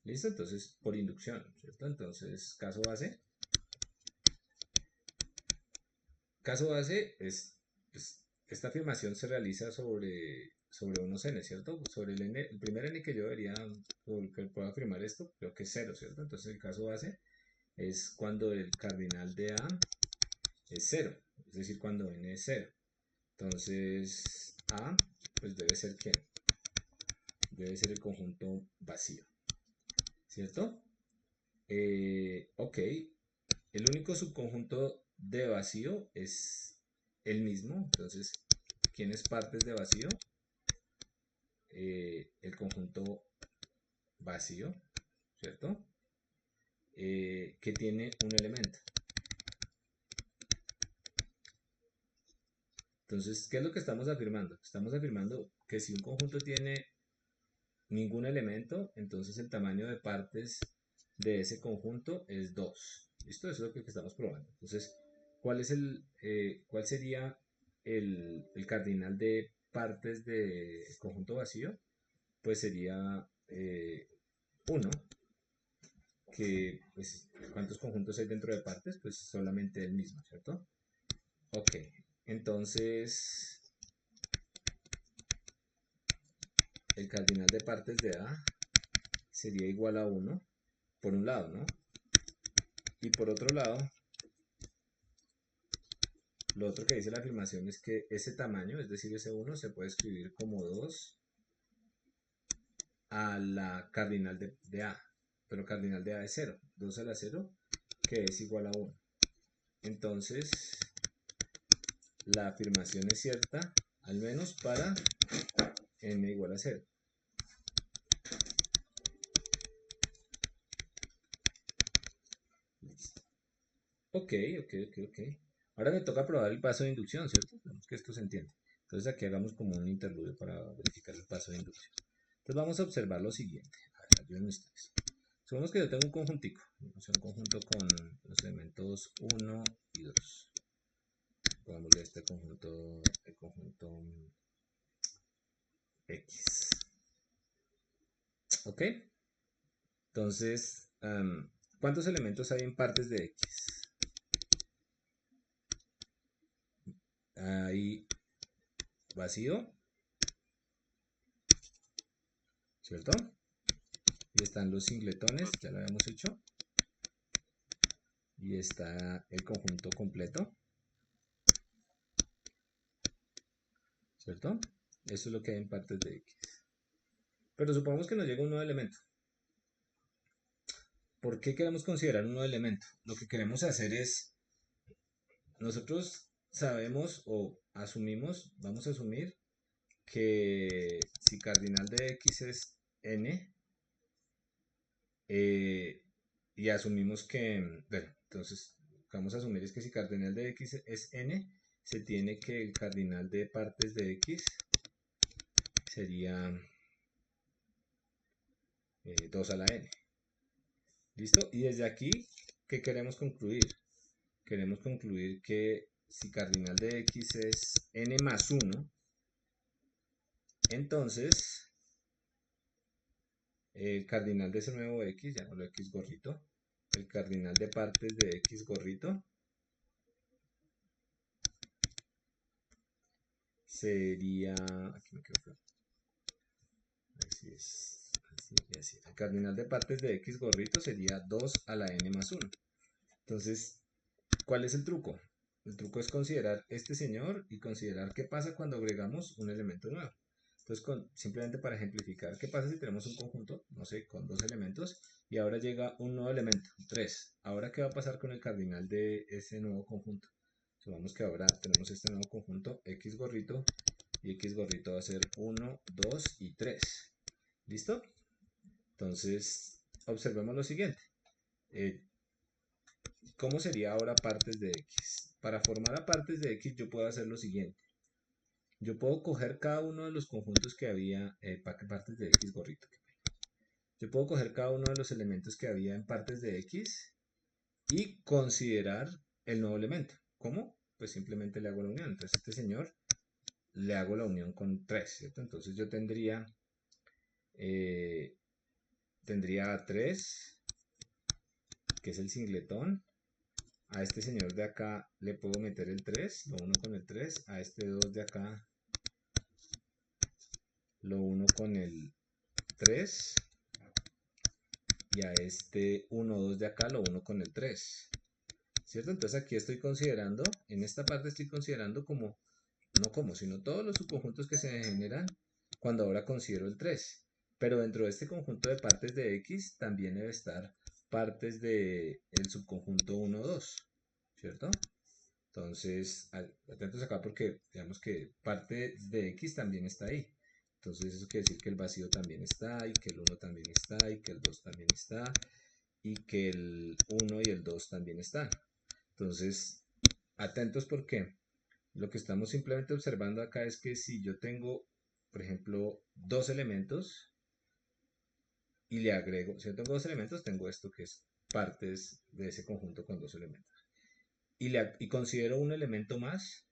[SPEAKER 1] ¿Listo? Entonces, por inducción, ¿cierto? Entonces, caso base es, pues, esta afirmación se realiza sobre unos n, ¿cierto? Sobre el primer n que yo debería, que puedo afirmar esto, creo que es 0, ¿cierto? Entonces, el caso base es cuando el cardinal de A es 0, es decir, cuando n es 0. Entonces, A, pues debe ser ¿qué? Debe ser el conjunto vacío, ¿cierto? Ok, el único subconjunto de vacío es el mismo, entonces, ¿quién es partes de vacío? El conjunto vacío, ¿cierto? Que tiene un elemento. Entonces, ¿qué es lo que estamos afirmando? Estamos afirmando que si un conjunto tiene ningún elemento, entonces el tamaño de partes de ese conjunto es 2. ¿Listo? Eso es lo que estamos probando. Entonces, ¿cuál sería el cardinal de partes del conjunto vacío? Pues sería 1, que pues, ¿cuántos conjuntos hay dentro de partes? Pues solamente el mismo, ¿cierto? Ok, entonces el cardinal de partes de A sería igual a 1, por un lado, ¿no? Y por otro lado, lo otro que dice la afirmación es que ese tamaño, es decir, ese 1, se puede escribir como 2 a la cardinal de A, pero cardinal de A es 0, 2 a la 0, que es igual a 1. Entonces, la afirmación es cierta, al menos para n igual a 0. Ok, ok. Ahora me toca probar el paso de inducción, ¿cierto? Esperemos que esto se entienda. Entonces aquí hagamos como un interludio para verificar el paso de inducción. Entonces vamos a observar lo siguiente. A ver, ayúdenme ustedes. Supongamos que yo tengo un conjuntico, o sea, un conjunto con los elementos 1 y 2. Pongámosle este conjunto, el conjunto X. ¿Ok? Entonces, ¿cuántos elementos hay en partes de X? Hay vacío, ¿cierto? Y están los singletones, ya lo habíamos hecho. Y está el conjunto completo, ¿cierto? Eso es lo que hay en partes de X. Pero supongamos que nos llega un nuevo elemento. ¿Por qué queremos considerar un nuevo elemento? Lo que queremos hacer es, nosotros sabemos o asumimos, vamos a asumir que si cardinal de X es n, y asumimos que, bueno, entonces lo que vamos a asumir es que si cardinal de X es n, se tiene que el cardinal de partes de X sería 2 a la n. ¿Listo? Y desde aquí, ¿qué queremos concluir? Queremos concluir que si cardinal de X es n más 1, entonces el cardinal de ese nuevo X, llamémoslo X gorrito, el cardinal de partes de X gorrito sería, aquí me quedo, así es, así y así. El cardinal de partes de X gorrito sería 2 a la n más 1. Entonces, ¿cuál es el truco? El truco es considerar este señor y considerar qué pasa cuando agregamos un elemento nuevo. Entonces, simplemente para ejemplificar, ¿qué pasa si tenemos un conjunto, no sé, con dos elementos y ahora llega un nuevo elemento, 3? Ahora, ¿qué va a pasar con el cardinal de ese nuevo conjunto? Supongamos que ahora tenemos este nuevo conjunto, X gorrito, y X gorrito va a ser 1, 2 y 3. ¿Listo? Entonces, observemos lo siguiente. ¿Cómo sería ahora partes de X? Para formar a partes de X yo puedo hacer lo siguiente. Yo puedo coger cada uno de los conjuntos que había, partes de X gorrito. Yo puedo coger cada uno de los elementos que había en partes de X y considerar el nuevo elemento. ¿Cómo? Pues simplemente le hago la unión. Entonces a este señor le hago la unión con 3, ¿cierto? Entonces yo eh, tendría a 3, que es el singletón. A este señor de acá le puedo meter el 3, lo uno con el 3. A este 2 de acá lo uno con el 3. Y a este 1, 2 de acá lo uno con el 3. ¿Cierto? Entonces aquí estoy considerando, en esta parte estoy considerando como, no como, sino todos los subconjuntos que se generan cuando ahora considero el 3. Pero dentro de este conjunto de partes de X también debe estar partes del subconjunto 1, 2. ¿Cierto? Entonces, atentos acá porque digamos que parte de X también está ahí. Entonces eso quiere decir que el vacío también está, y que el 1 también está, y que el 2 también está, y que el 1 y el 2 también están. Entonces, atentos porque lo que estamos simplemente observando acá es que si yo tengo, por ejemplo, dos elementos y le agrego, si yo tengo dos elementos, tengo esto que es partes de ese conjunto con dos elementos. Y considero un elemento más,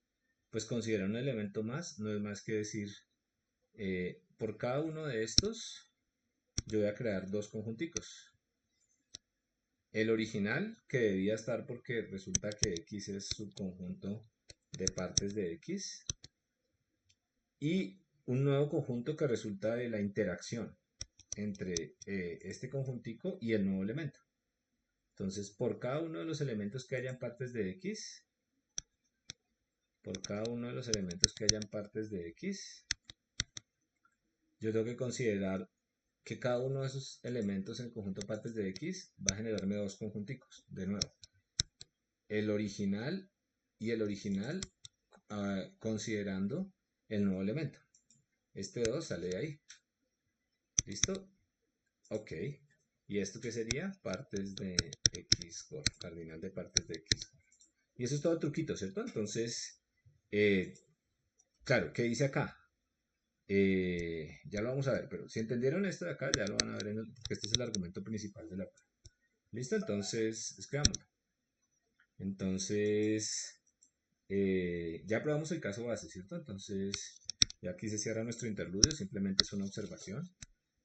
[SPEAKER 1] pues considerar un elemento más no es más que decir, por cada uno de estos, yo voy a crear dos conjunticos. El original, que debía estar porque resulta que X es subconjunto de partes de X. Y un nuevo conjunto que resulta de la interacción entre este conjuntico y el nuevo elemento. Entonces, por cada uno de los elementos que hayan partes de X, por cada uno de los elementos que hayan partes de X, yo tengo que considerar que cada uno de esos elementos en conjunto partes de X va a generarme dos conjunticos. De nuevo, el original y el original considerando el nuevo elemento. Este 2 sale de ahí. ¿Listo? Ok. ¿Y esto qué sería? Partes de X, cardinal de partes de X. Y eso es todo truquito, ¿cierto? Entonces, eh, claro, ¿qué dice acá? Ya lo vamos a ver, pero si entendieron esto de acá, ya lo van a ver, porque este es el argumento principal de la prueba. ¿Listo? Entonces, escribámoslo. Entonces, ya probamos el caso base, ¿cierto? Entonces, ya aquí se cierra nuestro interludio, simplemente es una observación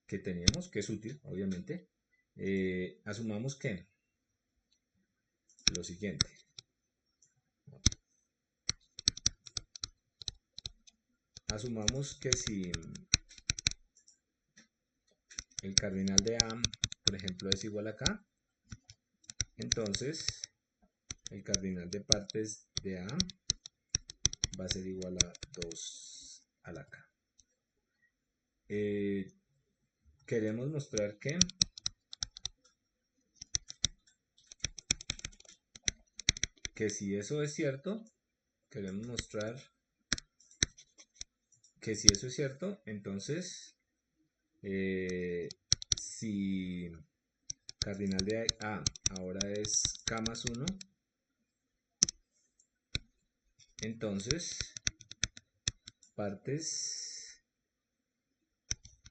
[SPEAKER 1] que teníamos, que es útil, obviamente. Asumamos que lo siguiente. Asumamos que si el cardinal de A, por ejemplo, es igual a K, entonces el cardinal de partes de A va a ser igual a 2 a la K. Queremos mostrar que si eso es cierto, queremos mostrar que si eso es cierto, entonces si cardinal de A ahora es K más 1, entonces partes,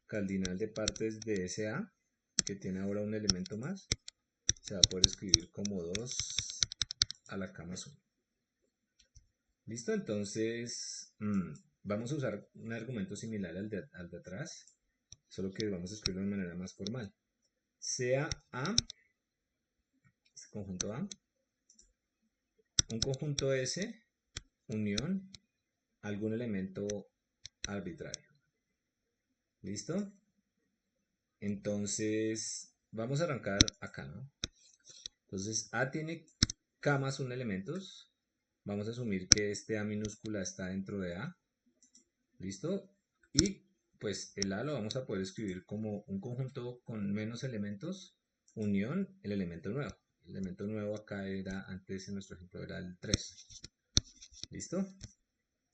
[SPEAKER 1] cardinal de partes de ese A, que tiene ahora un elemento más, se va a poder escribir como 2 a la K más 1. ¿Listo? Entonces vamos a usar un argumento similar al de atrás, solo que vamos a escribirlo de manera más formal. Sea A, este conjunto A, un conjunto S, unión, algún elemento arbitrario. ¿Listo? Entonces, vamos a arrancar acá, ¿no? Entonces, A tiene K más 1 elementos. Vamos a asumir que este A minúscula está dentro de A. ¿Listo? Y pues el A lo vamos a poder escribir como un conjunto con menos elementos, unión, el elemento nuevo. El elemento nuevo acá era, antes en nuestro ejemplo era el 3. ¿Listo?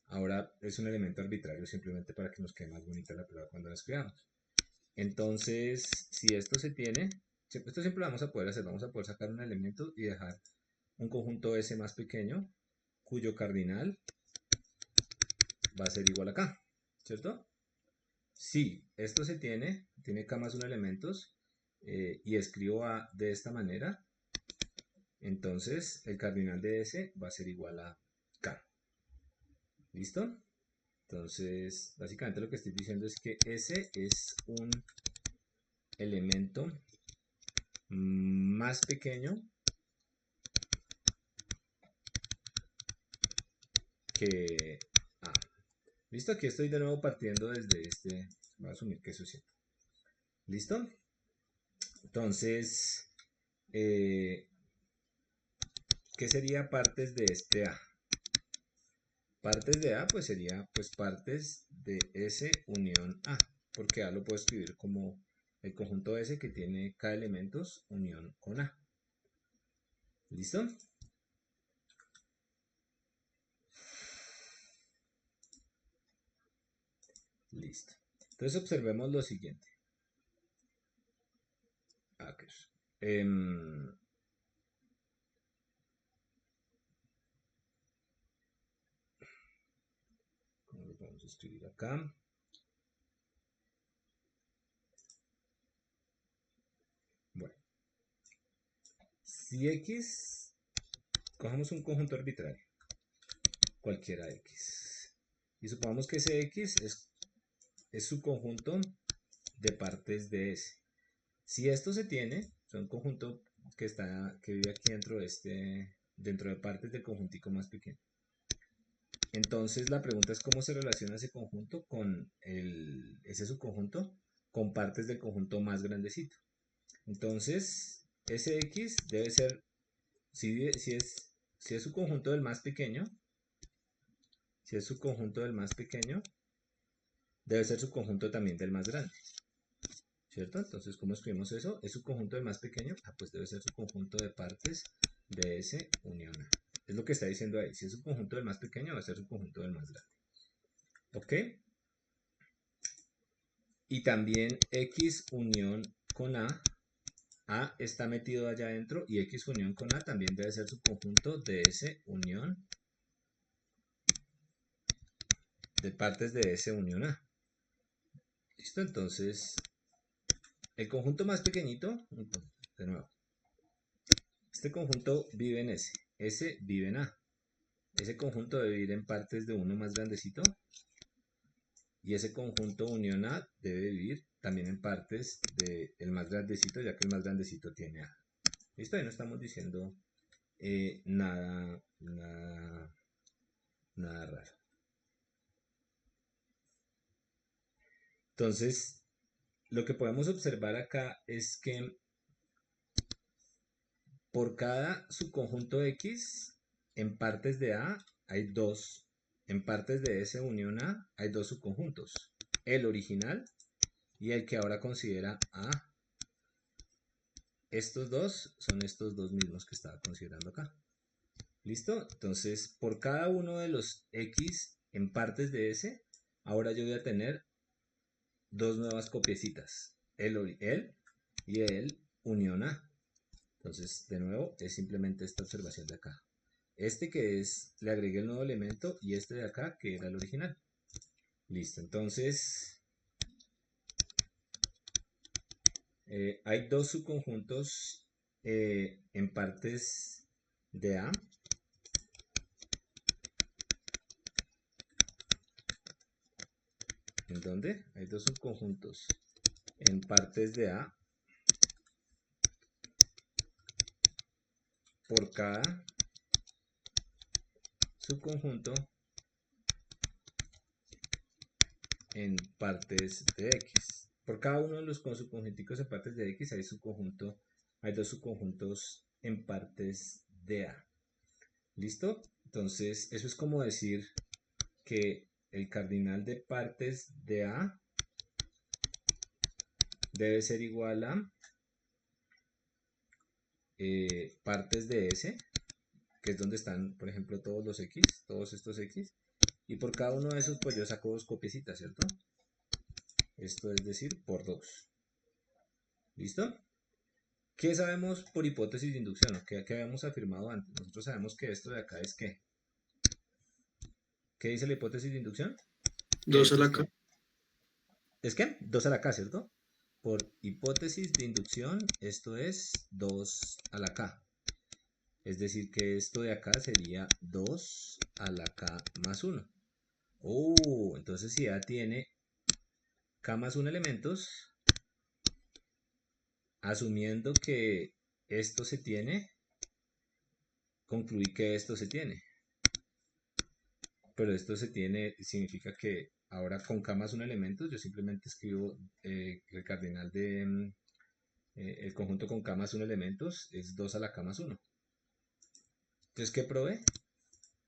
[SPEAKER 1] Ahora es un elemento arbitrario simplemente para que nos quede más bonita la prueba cuando la escribamos. Entonces, si esto se tiene, esto siempre lo vamos a poder hacer. Vamos a poder sacar un elemento y dejar un conjunto S más pequeño, cuyo cardinal va a ser igual a K, ¿cierto? Si esto se tiene K más 1 elementos, y escribo A de esta manera, entonces el cardinal de S va a ser igual a K. ¿Listo? Entonces, básicamente lo que estoy diciendo es que S es un elemento más pequeño que A. ¿Listo? Aquí estoy de nuevo partiendo desde este. Voy a asumir que eso es cierto. ¿Listo? Entonces, ¿qué sería partes de este A? Partes de A, pues sería pues partes de S unión A, porque A lo puedo escribir como el conjunto S que tiene K elementos unión con A. ¿Listo? Listo. Entonces observemos lo siguiente. ¿Cómo lo podemos escribir acá? Bueno, si X, cojamos un conjunto arbitrario, cualquiera X, y supongamos que ese X es su conjunto de partes de S. Si esto se tiene, son un conjunto que vive aquí dentro de partes del conjuntico más pequeño. Entonces la pregunta es cómo se relaciona ese conjunto con ese subconjunto con partes del conjunto más grandecito. Entonces, ese X debe ser, si es su conjunto del más pequeño, si es su conjunto del más pequeño, debe ser su conjunto también del más grande. ¿Cierto? Entonces, ¿cómo escribimos eso? Es su conjunto del más pequeño, pues debe ser su conjunto de partes de S unión A. Es lo que está diciendo ahí. Si es su conjunto del más pequeño, va a ser su conjunto del más grande. ¿Ok? Y también X unión con A está metido allá adentro y X unión con A también debe ser su conjunto de S unión de partes de S unión A. ¿Listo? Entonces, el conjunto más pequeñito, de nuevo, este conjunto vive en S, S vive en A. Ese conjunto debe vivir en partes de uno más grandecito y ese conjunto unión A debe vivir también en partes del más grandecito, ya que el más grandecito tiene A. ¿Listo? Ahí no estamos diciendo nada raro. Entonces, lo que podemos observar acá es que por cada subconjunto X en partes de A hay dos. En partes de S unión A hay dos subconjuntos. El original y el que ahora considera A. Estos dos son estos dos mismos que estaba considerando acá. ¿Listo? Entonces, por cada uno de los X en partes de S, ahora yo voy a tener dos nuevas copiecitas. Él y el unión A. Entonces, de nuevo, es simplemente esta observación de acá. Este que es, le agregué el nuevo elemento y este de acá que era el original. Listo, entonces hay dos subconjuntos en partes de A. ¿En dónde? Hay dos subconjuntos en partes de A por cada subconjunto en partes de X. Por cada uno de los subconjunticos en partes de X hay dos subconjuntos en partes de A. ¿Listo? Entonces, eso es como decir que el cardinal de partes de A debe ser igual a partes de S, que es donde están, por ejemplo, todos los X, todos estos X, y por cada uno de esos, pues yo saco dos copiecitas, ¿cierto? Esto es decir, por 2. ¿Listo? ¿Qué sabemos por hipótesis de inducción? ¿Qué habíamos afirmado antes? Nosotros sabemos que esto de acá es ¿qué? ¿Qué dice la hipótesis de inducción? Que
[SPEAKER 2] 2 a
[SPEAKER 1] esto es
[SPEAKER 2] la K.
[SPEAKER 1] ¿qué? ¿Es qué? 2 a la K, ¿cierto? Por hipótesis de inducción, esto es 2 a la K. Es decir, que esto de acá sería 2 a la K más 1. Entonces si A tiene K más 1 elementos, asumiendo que esto se tiene, concluí que esto se tiene. Pero esto se tiene, significa que ahora con K más 1 elementos, yo simplemente escribo el cardinal de el conjunto con K más 1 elementos es 2 a la K más 1. Entonces, ¿qué probé?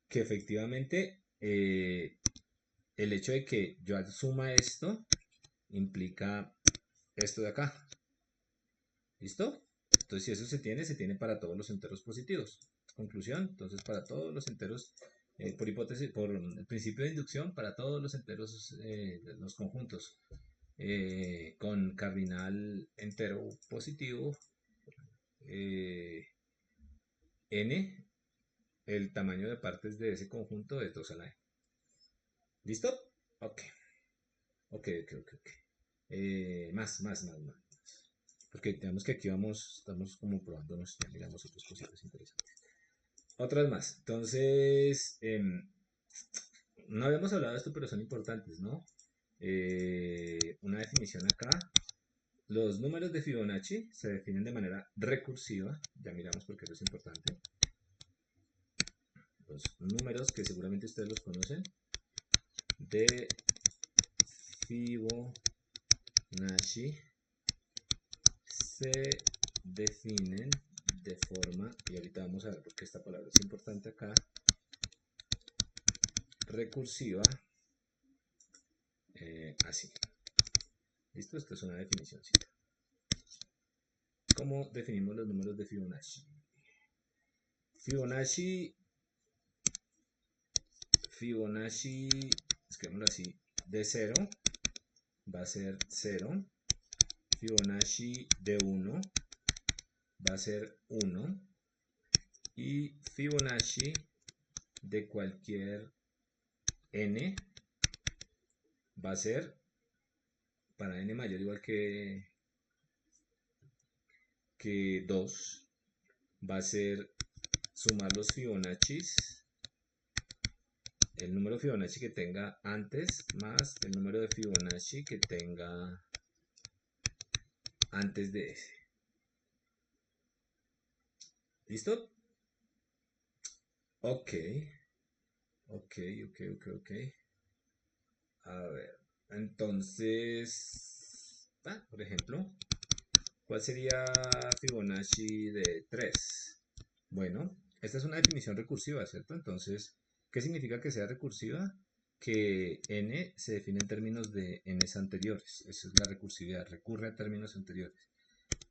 [SPEAKER 1] Que efectivamente el hecho de que yo suma esto implica esto de acá. ¿Listo? Entonces, si eso se tiene para todos los enteros positivos. Conclusión, entonces para todos los enteros, por hipótesis, por el principio de inducción, para todos los enteros, los conjuntos con cardinal entero positivo, eh, n, el tamaño de partes de ese conjunto es 2 a la n. ¿Listo? Ok, ok. Más. Porque tenemos que aquí estamos como probándonos, ya miramos otras cositas interesantes. Otras más. Entonces, no habíamos hablado de esto, pero son importantes, ¿no? Una definición acá. Los números de Fibonacci se definen de manera recursiva. Ya miramos por qué eso es importante. Los números que seguramente ustedes los conocen. De Fibonacci se definen de forma, y ahorita vamos a ver por qué esta palabra es importante acá, recursiva, así. ¿Listo? Esto es una definición. ¿Cómo definimos los números de Fibonacci? Fibonacci, escribámoslo así, de 0 va a ser 0. Fibonacci de 1 va a ser 1. Y Fibonacci de cualquier n va a ser, para n mayor igual que 2, va a ser sumar los Fibonaccis, el número Fibonacci que tenga antes más el número de Fibonacci que tenga antes de ese. ¿Listo? Ok. A ver, entonces Por ejemplo, ¿cuál sería Fibonacci de 3? Bueno, esta es una definición recursiva, ¿cierto? Entonces, ¿qué significa que sea recursiva? Que n se define en términos de n's anteriores. Esa es la recursividad, recurre a términos anteriores.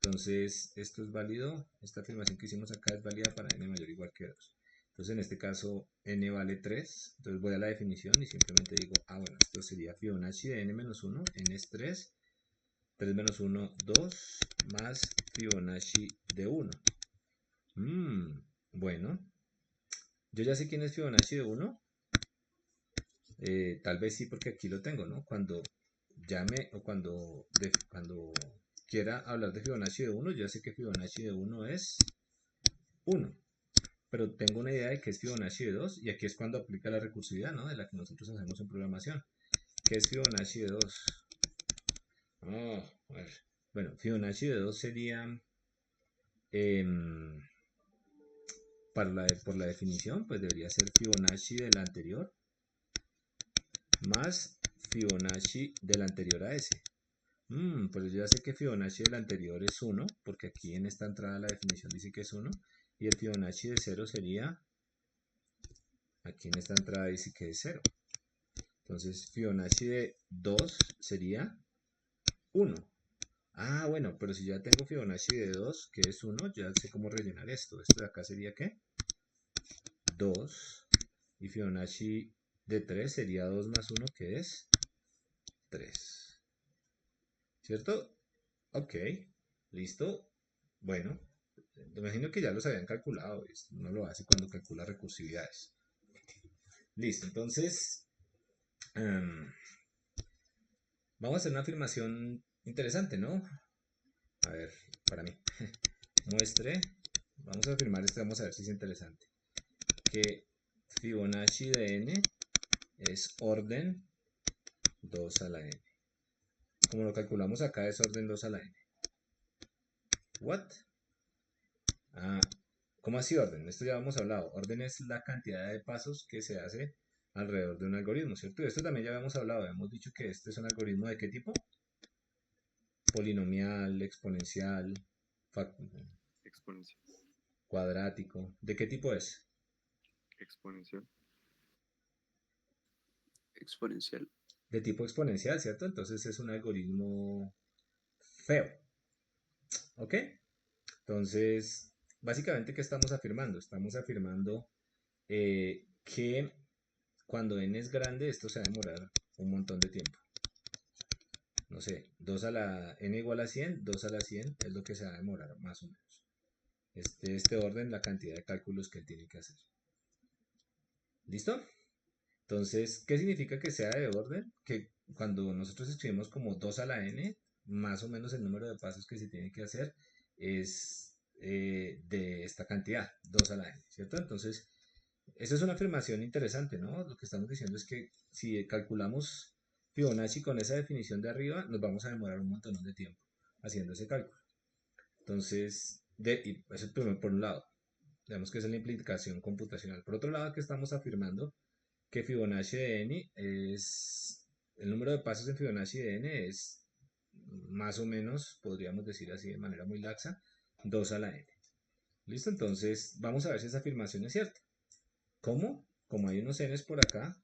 [SPEAKER 1] Entonces, esto es válido, esta afirmación que hicimos acá es válida para n mayor o igual que 2. Entonces, en este caso, n vale 3. Entonces, voy a la definición y simplemente digo, bueno, esto sería Fibonacci de n menos 1, n es 3, 3 menos 1, 2, más Fibonacci de 1. Bueno, yo ya sé quién es Fibonacci de 1. Tal vez sí, porque aquí lo tengo, ¿no? Cuando llame o cuando quiera hablar de Fibonacci de 1, ya sé que Fibonacci de 1 es 1. Pero tengo una idea de que es Fibonacci de 2 y aquí es cuando aplica la recursividad, ¿no? De la que nosotros hacemos en programación. ¿Qué es Fibonacci de 2? A ver. Bueno, Fibonacci de 2 sería, em, por la definición, pues debería ser Fibonacci del anterior más Fibonacci del anterior a ese. Pues yo ya sé que Fibonacci del anterior es 1, porque aquí en esta entrada la definición dice que es 1, y el Fibonacci de 0 sería, aquí en esta entrada dice que es 0. Entonces Fibonacci de 2 sería 1. Bueno, pero si ya tengo Fibonacci de 2, que es 1, ya sé cómo rellenar esto. Esto de acá sería ¿qué? 2. Y Fibonacci de 3 sería 2 más 1, que es 3. ¿Cierto? Ok, listo. Bueno, me imagino que ya los habían calculado. No lo hace cuando calcula recursividades. Listo, entonces vamos a hacer una afirmación interesante, ¿no? A ver, para mí. Muestre, vamos a afirmar esto, vamos a ver si es interesante. Que Fibonacci de n es orden 2 a la n. Como lo calculamos acá es orden 2 a la n. ¿What? ¿Cómo así orden? Esto ya hemos hablado. Orden es la cantidad de pasos que se hace alrededor de un algoritmo, ¿cierto? Y esto también ya habíamos hablado. Hemos dicho que este es un algoritmo de qué tipo? Polinomial, exponencial,
[SPEAKER 2] Exponencial.
[SPEAKER 1] cuadrático. ¿De qué tipo es?
[SPEAKER 2] Exponencial.
[SPEAKER 3] Exponencial.
[SPEAKER 1] De tipo exponencial, ¿cierto? Entonces es un algoritmo feo. ¿Ok? Entonces, básicamente, ¿qué estamos afirmando? Estamos afirmando que cuando n es grande, esto se va a demorar un montón de tiempo. No sé, 2 a la n igual a 100, 2 a la 100 es lo que se va a demorar más o menos. Este orden, la cantidad de cálculos que él tiene que hacer. ¿Listo? Entonces, ¿qué significa que sea de orden? Que cuando nosotros escribimos como 2 a la n, más o menos el número de pasos que se tiene que hacer es de esta cantidad, 2 a la n, ¿cierto? Entonces, esa es una afirmación interesante, ¿no? Lo que estamos diciendo es que si calculamos Fibonacci con esa definición de arriba, nos vamos a demorar un montón de tiempo haciendo ese cálculo. Entonces, y eso es por un lado, digamos que esa es la implicación computacional. Por otro lado, que estamos afirmando que Fibonacci de n es, el número de pasos en Fibonacci de n es más o menos, podríamos decir así de manera muy laxa, 2 a la n. ¿Listo? Entonces, vamos a ver si esa afirmación es cierta. ¿Cómo? Como hay unos n's por acá,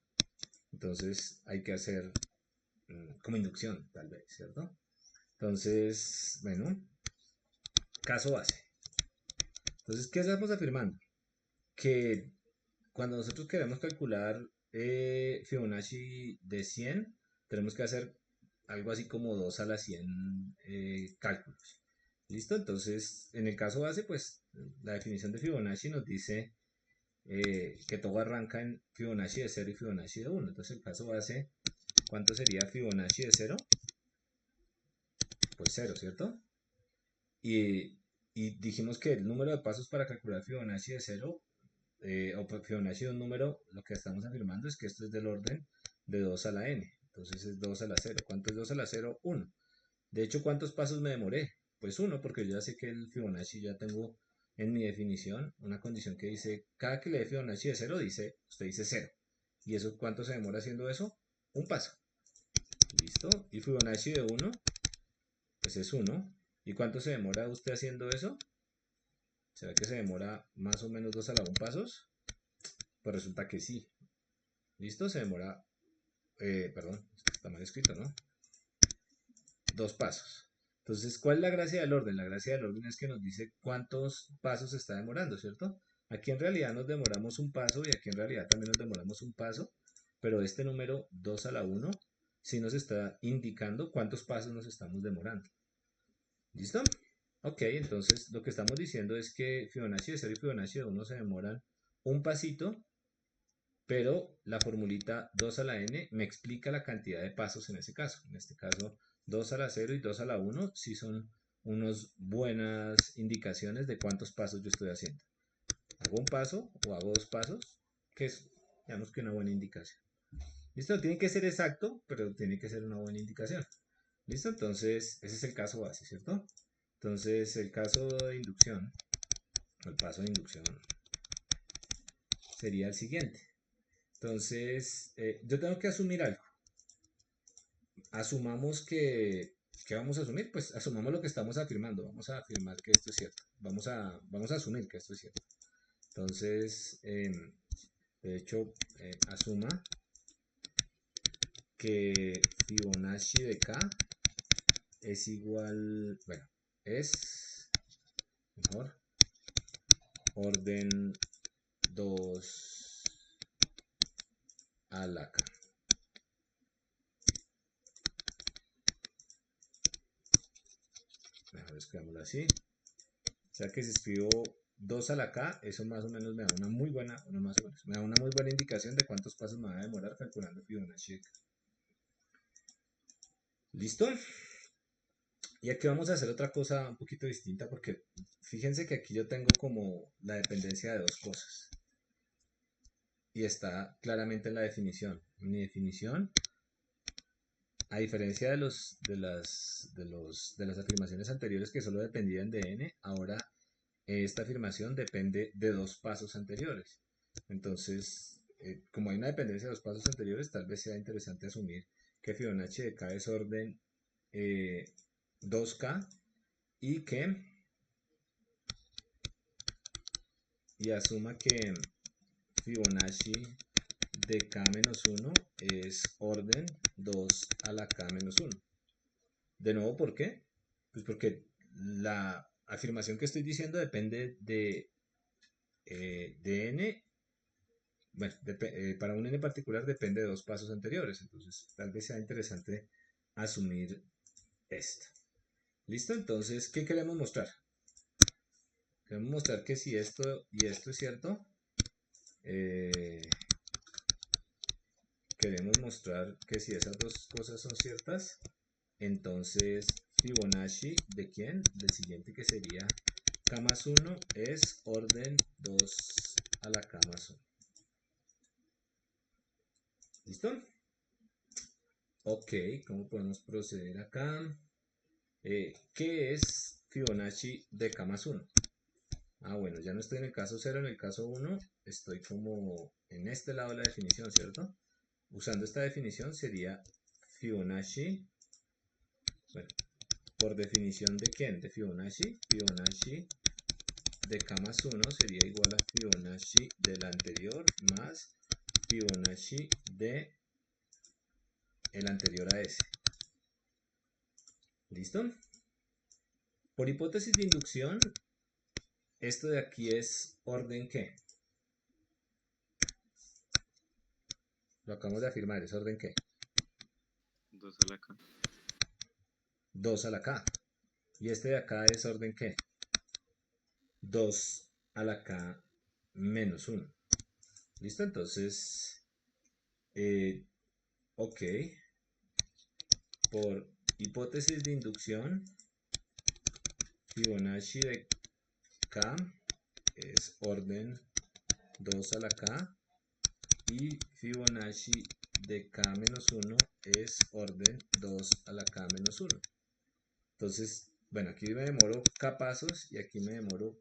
[SPEAKER 1] entonces hay que hacer como inducción, tal vez, ¿cierto? Entonces, bueno, caso base. Entonces, ¿qué estamos afirmando? Que cuando nosotros queremos calcular Fibonacci de 100, tenemos que hacer algo así como 2 a la 100 cálculos. ¿Listo? Entonces, en el caso base, pues la definición de Fibonacci nos dice que todo arranca en Fibonacci de 0 y Fibonacci de 1. Entonces, el caso base, ¿cuánto sería Fibonacci de 0? Pues 0, ¿cierto? Y dijimos que el número de pasos para calcular Fibonacci de 0 o Fibonacci de un número, lo que estamos afirmando es que esto es del orden de 2 a la n. Entonces es 2 a la 0. ¿Cuánto es 2 a la 0? 1. De hecho, ¿cuántos pasos me demoré? Pues 1, porque yo ya sé que el Fibonacci ya tengo en mi definición una condición que dice, cada que le dé Fibonacci de 0, usted dice 0. ¿Y eso cuánto se demora haciendo eso? Un paso. ¿Listo? Y Fibonacci de 1, pues es 1. ¿Y cuánto se demora usted haciendo eso? ¿Será que se demora más o menos 2 a la 1 pasos? Pues resulta que sí. ¿Listo? Se demora, perdón, está mal escrito, ¿no? 2 pasos. Entonces, ¿cuál es la gracia del orden? La gracia del orden es que nos dice cuántos pasos se está demorando, ¿cierto? Aquí en realidad nos demoramos un paso y aquí en realidad también nos demoramos un paso, pero este número 2 a la 1 sí nos está indicando cuántos pasos nos estamos demorando. ¿Listo? Ok, entonces lo que estamos diciendo es que Fibonacci de 0 y Fibonacci de 1 se demoran un pasito, pero la formulita 2 a la n me explica la cantidad de pasos en ese caso. En este caso, 2 a la 0 y 2 a la 1 sí son unas buenas indicaciones de cuántos pasos yo estoy haciendo. Hago un paso o hago 2 pasos, que es, digamos que una buena indicación. ¿Listo? Tiene que ser exacto, pero tiene que ser una buena indicación. ¿Listo? Entonces, ese es el caso base, ¿cierto? Entonces, el caso de inducción, o el paso de inducción, sería el siguiente. Entonces, yo tengo que asumir algo. Asumamos que, ¿qué vamos a asumir? Pues asumamos lo que estamos afirmando. Vamos a afirmar que esto es cierto. Vamos a asumir que esto es cierto. Entonces, de hecho, asuma que Fibonacci de K es igual, bueno, es mejor orden 2 a la K. Mejor escribámoslo así. O sea que si escribo 2 a la K, eso más o menos me da una muy buena, me da una muy buena indicación de cuántos pasos me va a demorar calculando Fibonacci. ¿Listo? Y aquí vamos a hacer otra cosa un poquito distinta porque fíjense que aquí yo tengo como la dependencia de dos cosas. Y está claramente en la definición. En mi definición, a diferencia de las afirmaciones anteriores que solo dependían de n, ahora esta afirmación depende de dos pasos anteriores. Entonces, como hay una dependencia de dos pasos anteriores, tal vez sea interesante asumir que Fibonacci de K es orden 2K y asuma que Fibonacci de K-1 es orden 2 a la K-1. De nuevo, ¿por qué? Pues porque la afirmación que estoy diciendo depende de n. Bueno, para un n particular depende de dos pasos anteriores. Entonces, tal vez sea interesante asumir esto. ¿Listo? Entonces, ¿qué queremos mostrar? Queremos mostrar que si esto y esto es cierto, queremos mostrar que si esas dos cosas son ciertas, entonces Fibonacci de quién? Del siguiente, que sería K más 1 es orden 2 a la K más 1. ¿Listo? Ok, ¿cómo podemos proceder acá? ¿Qué es Fibonacci de K más 1? Ah, bueno, ya no estoy en el caso 0, en el caso 1 estoy como en este lado de la definición, ¿cierto? Usando esta definición sería Fibonacci, bueno, por definición de quién? De Fibonacci. Fibonacci de K más 1 sería igual a Fibonacci del anterior más Fibonacci de el anterior a ese. ¿Listo? Por hipótesis de inducción, esto de aquí es orden ¿qué? Lo acabamos de afirmar, ¿es orden qué?
[SPEAKER 2] 2 a la K.
[SPEAKER 1] 2 a la K. Y este de acá es orden ¿qué? 2 a la K menos 1. ¿Listo? Entonces, ok. Por hipótesis de inducción, Fibonacci de K es orden 2 a la K y Fibonacci de K menos 1 es orden 2 a la K menos 1. Entonces, bueno, aquí me demoro K pasos y aquí me demoro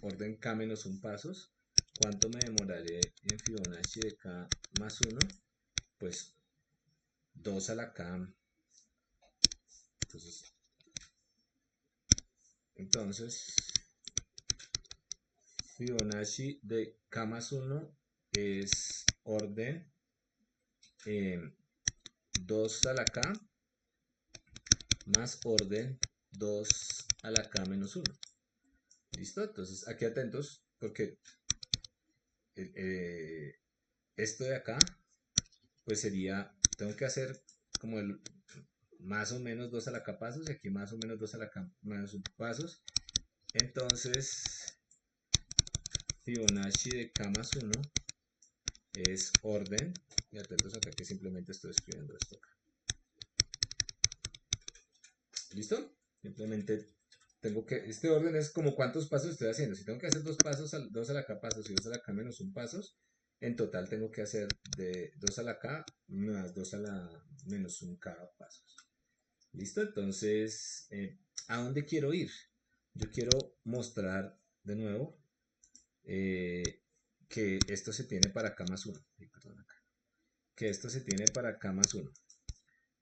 [SPEAKER 1] orden K menos 1 pasos. ¿Cuánto me demoraré en Fibonacci de K más 1? Pues 2 a la K. Entonces, Entonces, Fibonacci de k más 1 es orden 2 a la k más orden 2 a la k menos 1. ¿Listo? Entonces, aquí atentos, porque esto de acá, pues sería, tengo que hacer como el más o menos 2 a la k pasos, y aquí más o menos 2 a la k menos 1 pasos. Entonces, Fibonacci de k más 1 es orden, y atentos acá que simplemente estoy escribiendo esto acá. ¿Listo? Simplemente tengo que, este orden es como cuántos pasos estoy haciendo. Si tengo que hacer 2 pasos, 2 a la k pasos y 2 a la k menos 1 pasos, en total tengo que hacer de 2 a la k más 2 a la menos 1 k pasos. ¿Listo? Entonces, ¿a dónde quiero ir? Yo quiero mostrar de nuevo que esto se tiene para k más 1. Perdón, acá. Que esto se tiene para k más 1.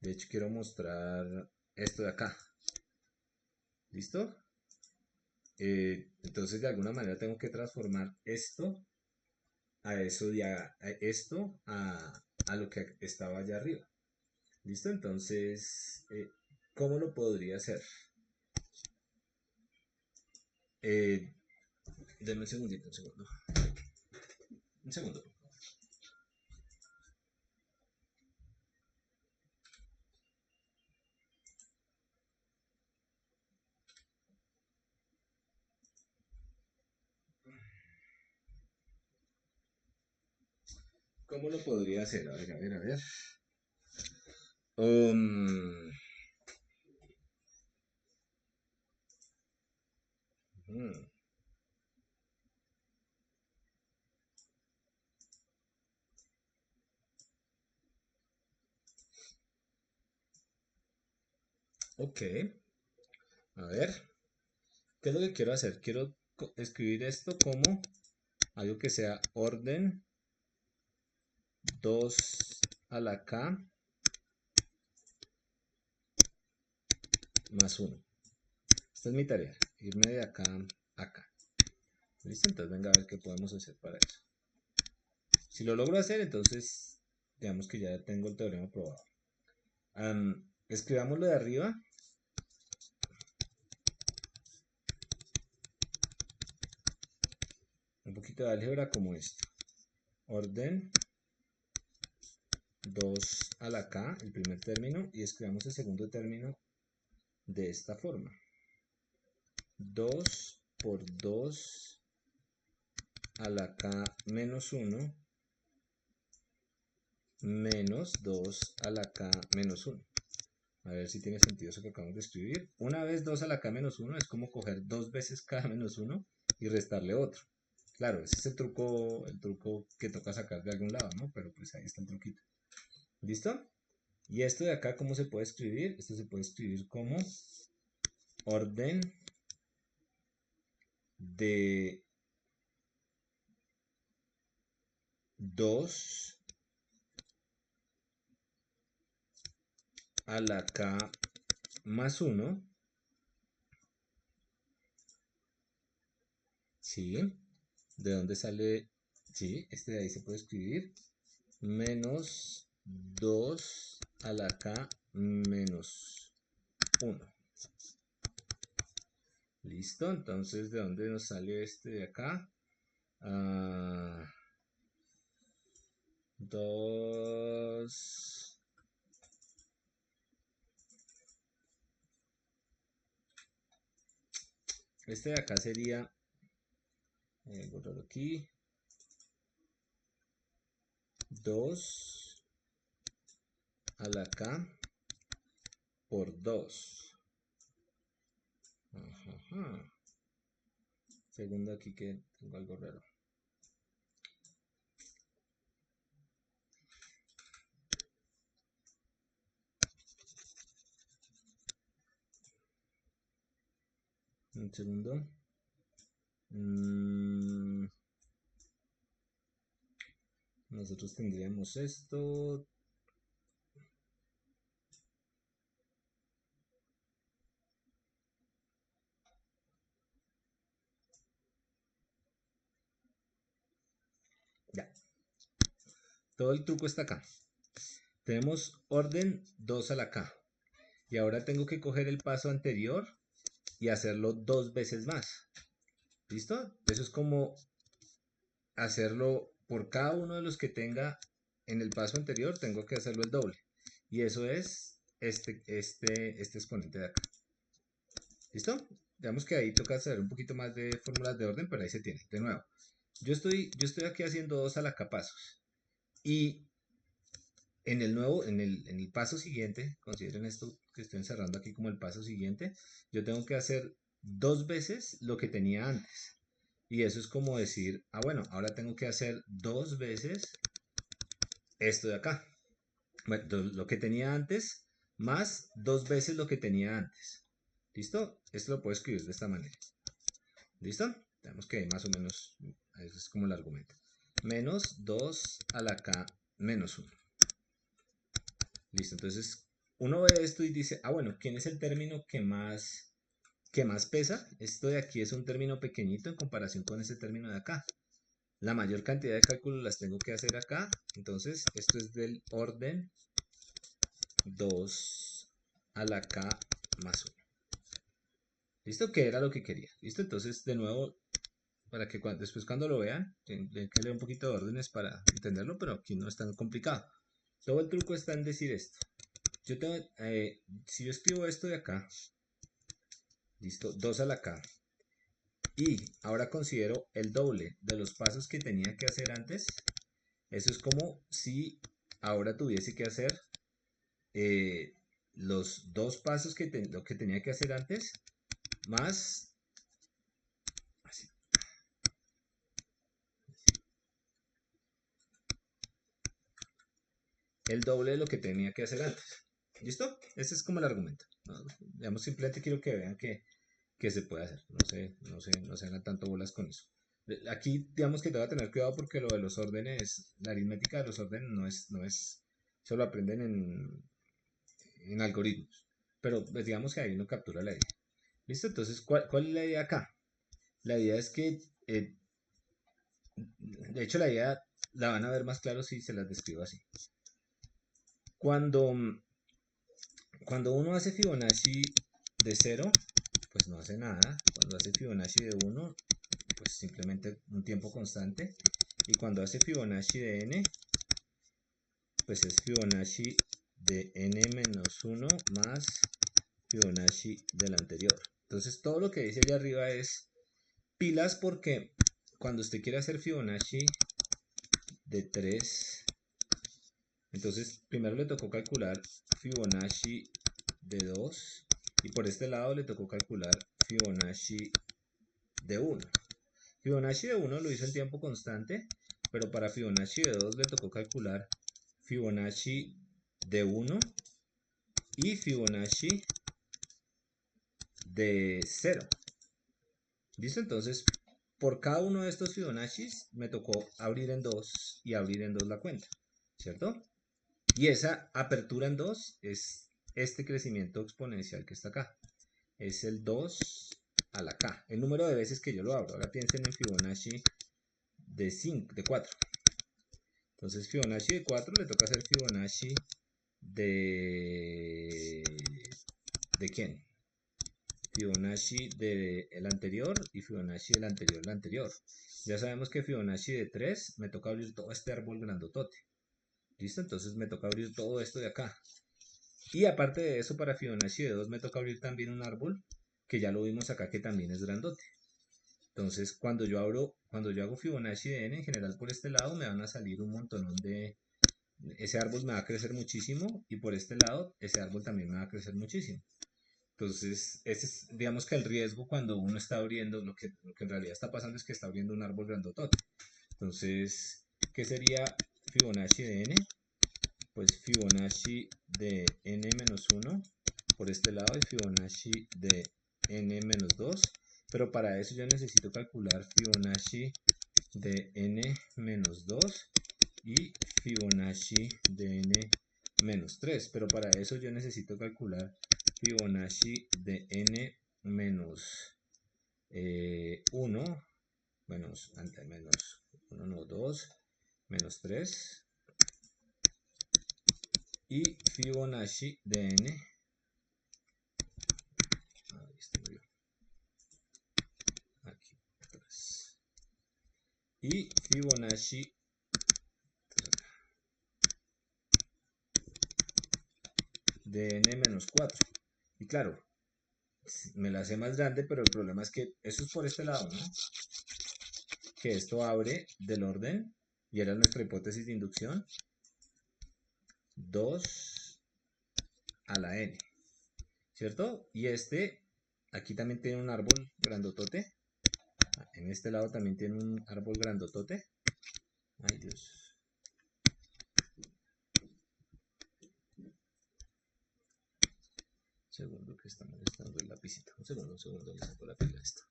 [SPEAKER 1] De hecho, quiero mostrar esto de acá. ¿Listo? Entonces, de alguna manera tengo que transformar esto a eso, a lo que estaba allá arriba. ¿Listo? Entonces, ¿cómo lo podría hacer? Denme un segundito, un segundo. Un segundo. ¿Cómo lo podría hacer? A ver, a ver, a ver. Um, hmm, ok, a ver. ¿Qué es lo que quiero hacer? Quiero escribir esto como algo que sea orden 2 a la k más 1. Esta es mi tarea, irme de acá a acá. ¿Listo? Entonces venga a ver qué podemos hacer para eso. Si lo logro hacer, entonces digamos que ya tengo el teorema probado. Escribamos lo de arriba. Un poquito de álgebra como esto. Orden 2 a la k, el primer término, y escribamos el segundo término de esta forma. 2 por 2 a la k menos 1 menos 2 a la k menos 1. A ver si tiene sentido eso que acabamos de escribir. Una vez 2 a la k menos 1 es como coger dos veces k menos 1 y restarle otro. Claro, ese es el truco que toca sacar de algún lado, ¿no? Pero pues ahí está el truquito. ¿Listo? Y esto de acá, ¿cómo se puede escribir? Esto se puede escribir como orden de 2 a la k más 1. ¿Sí? ¿De dónde sale? Sí, este de ahí se puede escribir menos 2 a la k menos 1. ¿Listo? Entonces, ¿de dónde nos sale este de acá? 2. Este de acá sería, borrarlo aquí, 2 a la k por 2. Ajá. Segundo aquí que tengo algo raro. Un segundo. Nosotros tendríamos esto. Ya. Todo el truco está acá. Tenemos orden 2 a la K. Y ahora tengo que coger el paso anterior y hacerlo 2 veces más. ¿Listo? Eso es como hacerlo por cada uno de los que tenga en el paso anterior, tengo que hacerlo el doble. Y eso es este exponente de acá. ¿Listo? Digamos que ahí toca hacer un poquito más de fórmulas de orden, pero ahí se tiene. De nuevo, yo estoy aquí haciendo 2 a la K pasos. Y en el paso siguiente, consideren esto que estoy encerrando aquí como el paso siguiente, yo tengo que hacer 2 veces lo que tenía antes. Y eso es como decir, bueno, ahora tengo que hacer 2 veces esto de acá. Bueno, lo que tenía antes más 2 veces lo que tenía antes. ¿Listo? Esto lo puedo escribir de esta manera. ¿Listo? Tenemos que más o menos, eso es como el argumento. Menos 2 a la K menos 1. Listo, entonces uno ve esto y dice, bueno, ¿quién es el término que más pesa? Esto de aquí es un término pequeñito en comparación con ese término de acá. La mayor cantidad de cálculos las tengo que hacer acá. Entonces, esto es del orden 2 a la K más 1. ¿Listo? Que era lo que quería. ¿Listo? Entonces, de nuevo, para que después cuando lo vean, tienen que leer un poquito de órdenes para entenderlo, pero aquí no es tan complicado. Todo el truco está en decir esto. Yo tengo, si yo escribo esto de acá, listo, 2 a la K, y ahora considero el doble de los pasos que tenía que hacer antes, eso es como si ahora tuviese que hacer los 2 pasos lo que tenía que hacer antes, más así, el doble de lo que tenía que hacer antes. ¿Listo? Ese es como el argumento, ¿no? Digamos, simplemente quiero que vean que se puede hacer. No se hagan tanto bolas con eso. Aquí, digamos que te va a tener cuidado porque lo de los órdenes, la aritmética de los órdenes no es, solo aprenden en algoritmos. Pero pues, digamos que ahí uno captura la idea. ¿Listo? Entonces, ¿cuál es la idea acá? La idea es que, de hecho, la idea la van a ver más claro si se las describo así. Cuando, cuando uno hace Fibonacci de 0, pues no hace nada. Cuando hace Fibonacci de 1, pues simplemente un tiempo constante. Y cuando hace Fibonacci de n, pues es Fibonacci de n menos 1 más Fibonacci del anterior. Entonces todo lo que dice allá arriba es pilas porque cuando usted quiere hacer Fibonacci de 3, entonces primero le tocó calcular Fibonacci de 2 y por este lado le tocó calcular Fibonacci de 1. Fibonacci de 1 lo hizo en tiempo constante, pero para Fibonacci de 2 le tocó calcular Fibonacci de 1 y Fibonacci de 0. ¿Listo? Entonces, por cada uno de estos Fibonaccis me tocó abrir en 2 y abrir en 2 la cuenta, ¿cierto? Y esa apertura en 2 es este crecimiento exponencial que está acá. Es el 2 a la K, el número de veces que yo lo abro. Ahora piensen en Fibonacci de 5, de 4. Entonces Fibonacci de 4 le toca hacer Fibonacci ¿de quién? Fibonacci del anterior y Fibonacci del anterior. Ya sabemos que Fibonacci de 3 me toca abrir todo este árbol grandotote. ¿Listo? Entonces me toca abrir todo esto de acá. Y aparte de eso, para Fibonacci de 2 me toca abrir también un árbol que ya lo vimos acá que también es grandote. Entonces, cuando yo hago Fibonacci de n, en general por este lado me van a salir un montón de... Ese árbol me va a crecer muchísimo y por este lado ese árbol también me va a crecer muchísimo. Entonces, ese es, digamos que el riesgo cuando uno está abriendo, lo que en realidad está pasando es que está abriendo un árbol grandotote. Entonces, ¿qué sería Fibonacci de n? Pues Fibonacci de n-1 por este lado y Fibonacci de n-2, pero para eso yo necesito calcular Fibonacci de n-2 y Fibonacci de n-3, pero para eso yo necesito calcular Fibonacci de n-1, menos 1, no, 2, menos 3 y Fibonacci de n. Ahí está, muy bien. Aquí, 3. Y Fibonacci de n menos 4. Y claro, me la hace más grande, pero el problema es que eso es por este lado, ¿no? Que esto abre del orden, y era nuestra hipótesis de inducción, 2 a la n, ¿cierto? Y aquí también tiene un árbol grandotote. En este lado también tiene un árbol grandotote. Ay, Dios. Segundo que está molestando el lapicito. Un segundo, le saco la pila a esto.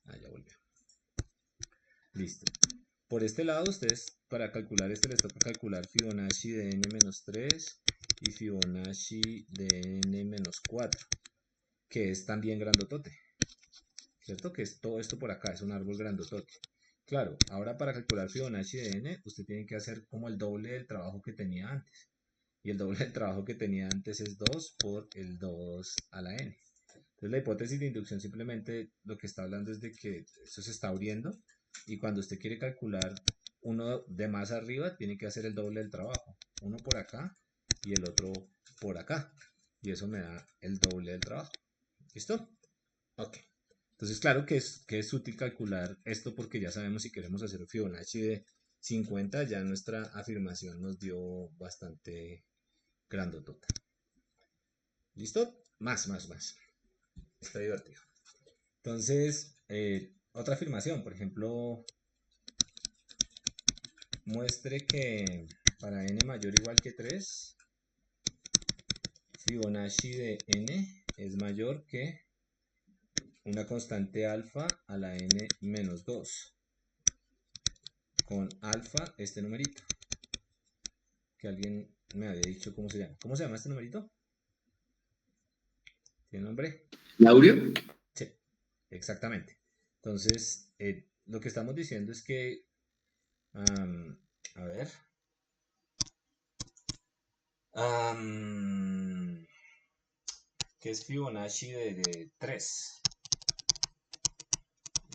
[SPEAKER 1] Ah, ya volvió. Listo. Por este lado, ustedes para calcular les toca calcular Fibonacci de n-3 y Fibonacci de n-4, que es también grandotote, ¿cierto? Que es todo esto por acá, es un árbol grandotote. Claro, ahora para calcular Fibonacci de n, usted tiene que hacer como el doble del trabajo que tenía antes. Y el doble del trabajo que tenía antes es 2 por el 2 a la n. Entonces la hipótesis de inducción simplemente lo que está hablando es de que esto se está abriendo, y cuando usted quiere calcular uno de más arriba, tiene que hacer el doble del trabajo. Uno por acá y el otro por acá. Y eso me da el doble del trabajo. ¿Listo? Ok. Entonces, claro que es útil calcular esto porque ya sabemos si queremos hacer Fibonacci de 50, ya nuestra afirmación nos dio bastante grandotota. ¿Listo? Más. Está divertido. Entonces, otra afirmación, por ejemplo, muestre que para n mayor o igual que 3, Fibonacci de n es mayor que una constante alfa a la n menos 2, con alfa este numerito, que alguien me había dicho cómo se llama. ¿Cómo se llama este numerito? ¿Tiene nombre?
[SPEAKER 2] ¿Laurio?
[SPEAKER 1] Sí, exactamente. Entonces, lo que estamos diciendo es que, a ver, que es Fibonacci de 3.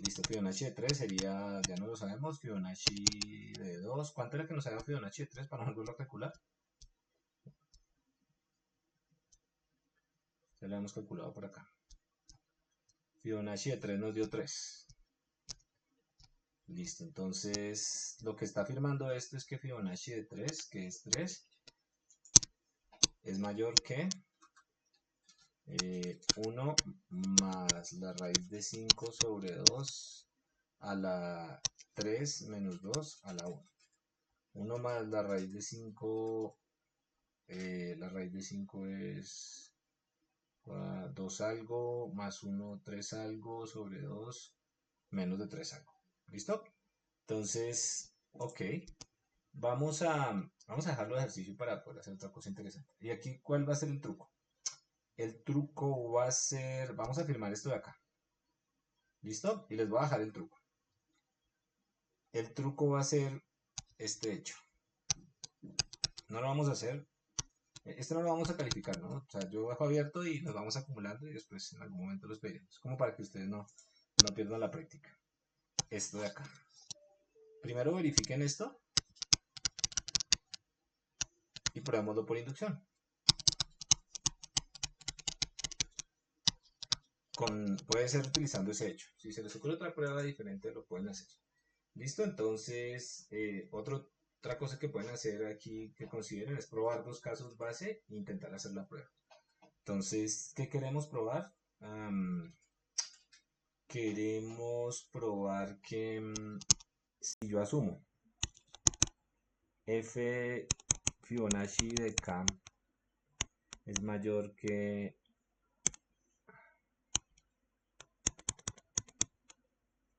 [SPEAKER 1] Listo, Fibonacci de 3 sería, ya no lo sabemos, Fibonacci de 2. ¿Cuánto era que nos haga Fibonacci de 3 para no volverlo a calcular? Ya lo hemos calculado por acá. Fibonacci de 3 nos dio 3. Listo, entonces lo que está afirmando esto es que Fibonacci de 3, que es 3, es mayor que 1 más la raíz de 5 sobre 2 a la 3 menos 2 a la 1. 1 más la raíz de 5, la raíz de 5 es 2 algo, más 1, 3 algo, sobre 2, menos de 3 algo. ¿Listo? Entonces, ok. Vamos a dejarlo de ejercicio para poder hacer otra cosa interesante. Y aquí, ¿cuál va a ser el truco? El truco va a ser, vamos a firmar esto de acá. ¿Listo? Y les voy a dejar el truco. El truco va a ser este hecho. No lo vamos a hacer. Este no lo vamos a calificar, ¿no? O sea, yo dejo abierto y nos vamos acumulando y después en algún momento los pediremos. Como para que ustedes no pierdan la práctica. Esto de acá. Primero verifiquen esto y probémoslo por inducción. Puede ser utilizando ese hecho. Si se les ocurre otra prueba diferente, lo pueden hacer. ¿Listo? Entonces, otra cosa que pueden hacer aquí que consideren es probar dos casos base e intentar hacer la prueba. Entonces, ¿qué queremos probar? Queremos probar que si yo asumo f Fibonacci de k es mayor que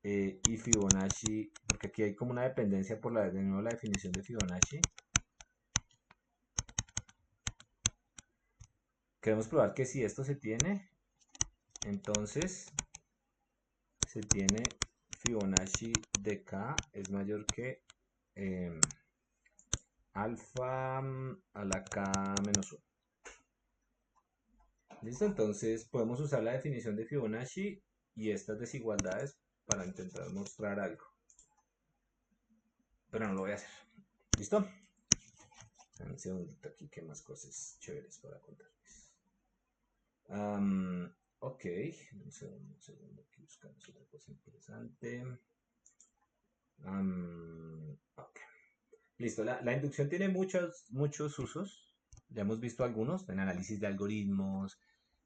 [SPEAKER 1] y Fibonacci, porque aquí hay como una dependencia por de nuevo la definición de Fibonacci. Queremos probar que si esto se tiene, entonces se tiene Fibonacci de k es mayor que alfa a la k menos 1. ¿Listo? Entonces podemos usar la definición de Fibonacci y estas desigualdades para intentar mostrar algo. Pero no lo voy a hacer. ¿Listo? Un segundito aquí, que más cosas chéveres para contarles. Ok, un segundo, aquí buscamos otra cosa interesante. Ok. Listo, la inducción tiene muchos usos. Ya hemos visto algunos en análisis de algoritmos,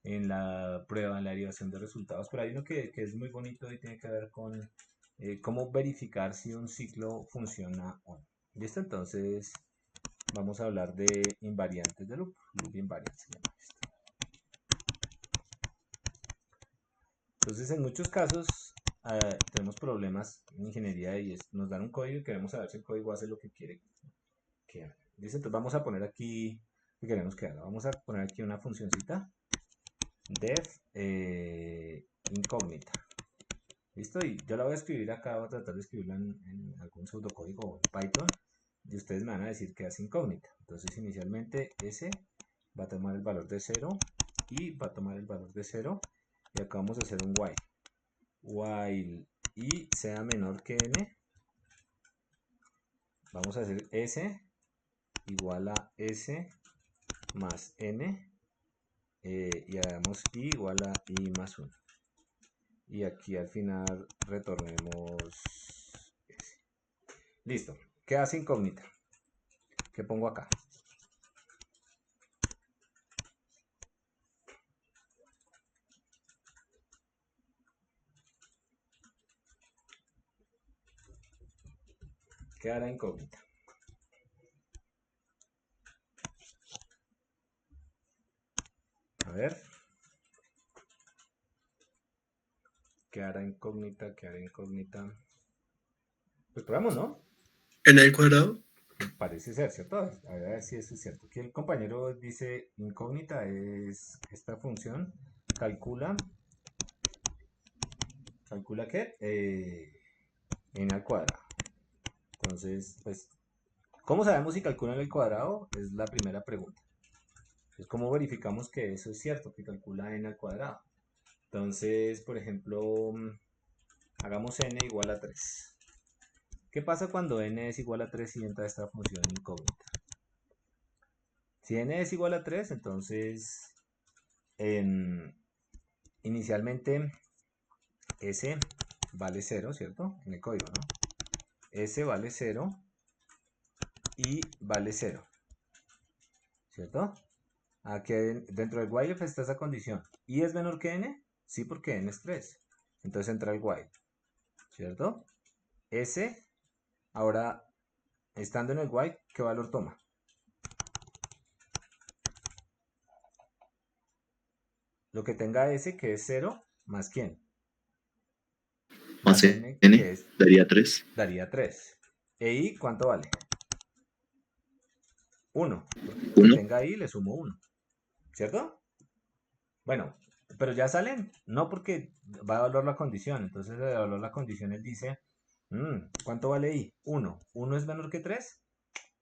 [SPEAKER 1] en la prueba, en la derivación de resultados, pero hay uno que es muy bonito y tiene que ver con cómo verificar si un ciclo funciona o no. ¿Listo? Entonces vamos a hablar de invariantes de loop invariant se llama esto. Entonces en muchos casos tenemos problemas en ingeniería y nos dan un código y queremos saber si el código hace lo que quiere que haga. ¿Listo? Entonces vamos a poner aquí que queremos que haga. Vamos a poner aquí una funcioncita def incógnita. ¿Listo? Y yo la voy a escribir acá, voy a tratar de escribirla en algún pseudocódigo o en Python. Y ustedes me van a decir que hace incógnita. Entonces inicialmente S va a tomar el valor de 0 y va a tomar el valor de 0. Y acá vamos a hacer un while. While i sea menor que n. Vamos a hacer S igual a S más n. Y hagamos i igual a i más 1. Y aquí al final retornemos S. Listo. ¿Qué hace incógnita? ¿Qué pongo acá? ¿Qué hará incógnita? A ver. ¿Qué hará incógnita? ¿Qué hará incógnita? Pues probamos, ¿no?
[SPEAKER 2] ¿En el cuadrado?
[SPEAKER 1] Parece ser, ¿cierto? A ver si eso es cierto. Aquí el compañero dice incógnita es esta función. Calcula qué? N al cuadrado. Entonces, pues, ¿cómo sabemos si calcula en el cuadrado? Es la primera pregunta. Entonces, ¿cómo verificamos que eso es cierto, que calcula n al cuadrado? Entonces, por ejemplo, hagamos n igual a 3. ¿Qué pasa cuando n es igual a 3 y entra esta función incógnita? Si n es igual a 3, entonces inicialmente s vale 0, ¿cierto? En el código, ¿no? S vale 0 y vale 0, ¿cierto? Aquí dentro del while está esa condición. ¿Y es menor que n? Sí, porque n es 3. Entonces entra el while, ¿cierto? S, ahora, estando en el while, ¿qué valor toma? Lo que tenga S, que es 0, más ¿quién?
[SPEAKER 2] Más
[SPEAKER 1] Más n, que
[SPEAKER 2] n,
[SPEAKER 1] es,
[SPEAKER 2] daría 3.
[SPEAKER 1] daría 3. ¿E i cuánto vale? 1. Porque lo que
[SPEAKER 2] 1.
[SPEAKER 1] tenga i le sumo 1. ¿Cierto? Bueno, pero ya salen. No, porque va a evaluar la condición. Entonces, al evaluar la condición, él dice, ¿cuánto vale i? 1. ¿1 es menor que 3?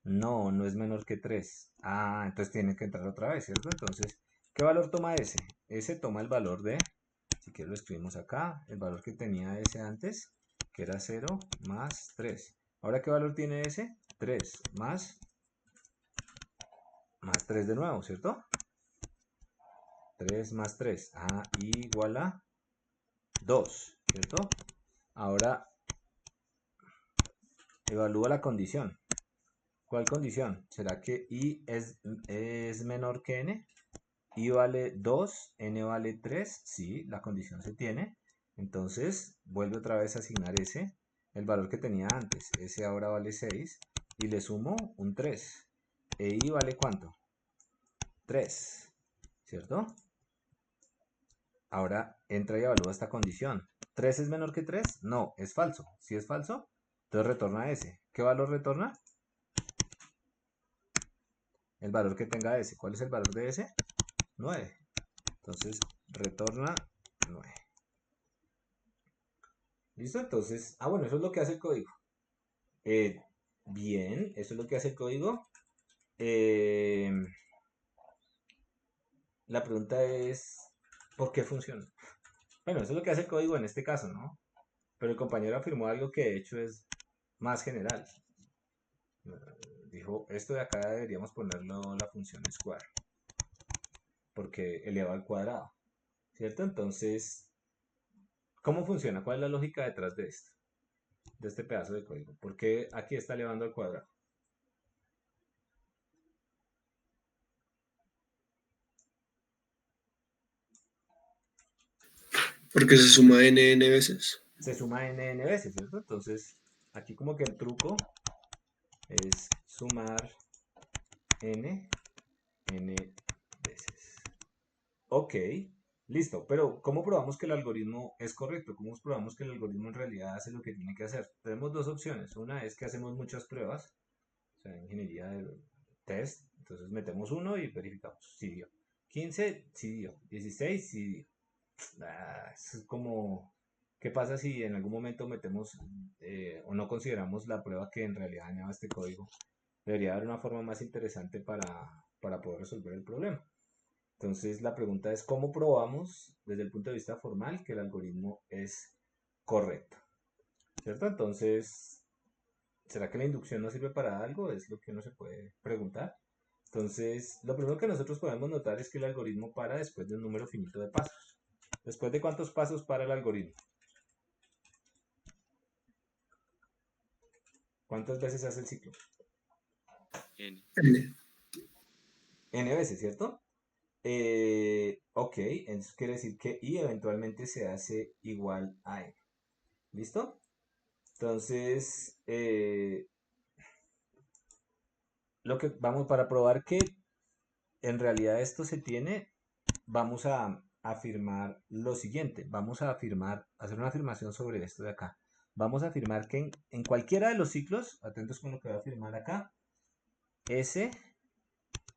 [SPEAKER 1] No, no es menor que 3. Ah, entonces tiene que entrar otra vez, ¿cierto? Entonces, ¿qué valor toma S? S toma el valor de, si quieres lo escribimos acá, el valor que tenía S antes, que era 0 más 3. Ahora, ¿qué valor tiene S? 3 más 3 de nuevo, ¿cierto? 3 más 3, igual a 2, ¿cierto? Ahora, evalúa la condición. ¿Cuál condición? ¿Será que i es menor que n? I vale 2, n vale 3, sí, la condición se tiene. Entonces, vuelve otra vez a asignar S, el valor que tenía antes. S ahora vale 6 y le sumo un 3. E I vale ¿cuánto? 3, ¿cierto? Ahora entra y evalúa esta condición. ¿3 es menor que 3? No, es falso. Si es falso, entonces retorna S. ¿Qué valor retorna? El valor que tenga S. ¿Cuál es el valor de S? 9. Entonces retorna 9. ¿Listo? Entonces, bueno, eso es lo que hace el código. Bien, eso es lo que hace el código. eh, la pregunta es, ¿por qué funciona? Bueno, eso es lo que hace el código en este caso, ¿no? Pero el compañero afirmó algo que de hecho es más general. Dijo, esto de acá deberíamos ponerlo la función square, porque eleva al cuadrado, ¿cierto? Entonces, ¿cómo funciona? ¿Cuál es la lógica detrás de esto? De este pedazo de código. ¿Por qué aquí está elevando al cuadrado?
[SPEAKER 3] Porque se suma n veces.
[SPEAKER 1] Se suma n veces, ¿cierto? Entonces, aquí como que el truco es sumar n veces. Ok, listo. Pero ¿cómo probamos que el algoritmo es correcto? ¿Cómo probamos que el algoritmo en realidad hace lo que tiene que hacer? Tenemos dos opciones. Una es que hacemos muchas pruebas, o sea, ingeniería de test. Entonces metemos uno y verificamos si dio. 15, sí dio. 16, sí dio. Es como, ¿qué pasa si en algún momento metemos o no consideramos la prueba que en realidad dañaba este código? Debería haber una forma más interesante para poder resolver el problema. Entonces la pregunta es, ¿cómo probamos desde el punto de vista formal que el algoritmo es correcto? ¿Cierto? Entonces, ¿será que la inducción no sirve para algo? Es lo que uno se puede preguntar. Entonces, lo primero que nosotros podemos notar es que el algoritmo para después de un número finito de pasos. ¿Después de cuántos pasos para el algoritmo? ¿Cuántas veces hace el ciclo?
[SPEAKER 2] N.
[SPEAKER 3] N.
[SPEAKER 1] N veces, ¿cierto? Ok, entonces quiere decir que I eventualmente se hace igual a N. ¿Listo? Entonces, lo que vamos para probar que en realidad esto se tiene, vamos a afirmar lo siguiente. Vamos a afirmar, hacer una afirmación sobre esto de acá. Vamos a afirmar que en cualquiera de los ciclos, atentos con lo que voy a afirmar acá, S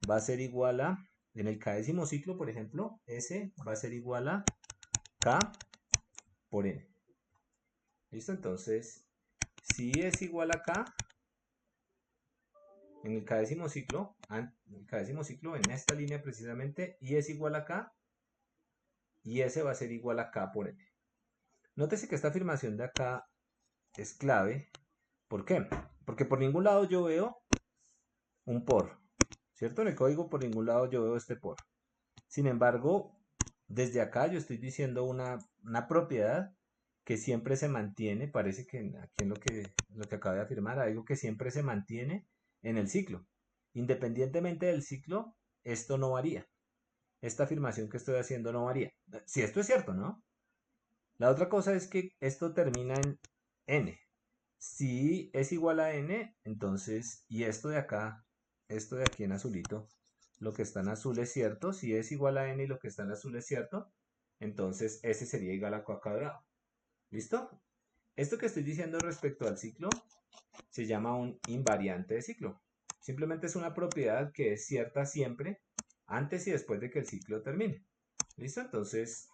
[SPEAKER 1] va a ser igual a, en el késimo ciclo, por ejemplo, S va a ser igual a K por N. ¿Listo? Entonces, si es igual a K, en el késimo ciclo, en esta línea precisamente, y es igual a K, y S va a ser igual a K por N. Nótese que esta afirmación de acá es clave. ¿Por qué? Porque por ningún lado yo veo un por, ¿cierto? En el código por ningún lado yo veo este por. Sin embargo, desde acá yo estoy diciendo una propiedad que siempre se mantiene, parece que aquí en lo que acabo de afirmar, algo que siempre se mantiene en el ciclo. Independientemente del ciclo, esto no varía. Esta afirmación que estoy haciendo no varía. Si esto es cierto, ¿no? La otra cosa es que esto termina en n. Si es igual a n, entonces, y esto de aquí en azulito, lo que está en azul es cierto. Si es igual a n y lo que está en azul es cierto, entonces s sería igual a q cuadrado. ¿Listo? Esto que estoy diciendo respecto al ciclo se llama un invariante de ciclo. Simplemente es una propiedad que es cierta siempre, antes y después de que el ciclo termine. ¿Listo? Entonces,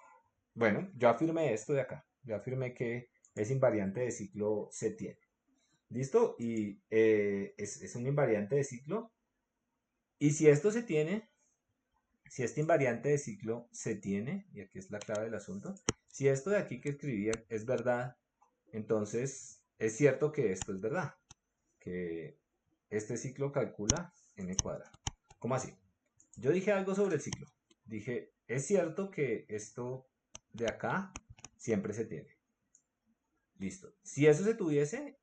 [SPEAKER 1] bueno, yo afirmé esto de acá. Yo afirmé que es invariante de ciclo se tiene. ¿Listo? Y es un invariante de ciclo. Y si esto se tiene, si este invariante de ciclo se tiene, y aquí es la clave del asunto, si esto de aquí que escribí es verdad, entonces es cierto que esto es verdad, que este ciclo calcula n cuadrado. ¿Cómo así? Yo dije algo sobre el ciclo. Dije, es cierto que esto de acá siempre se tiene. Listo. Si eso se tuviese,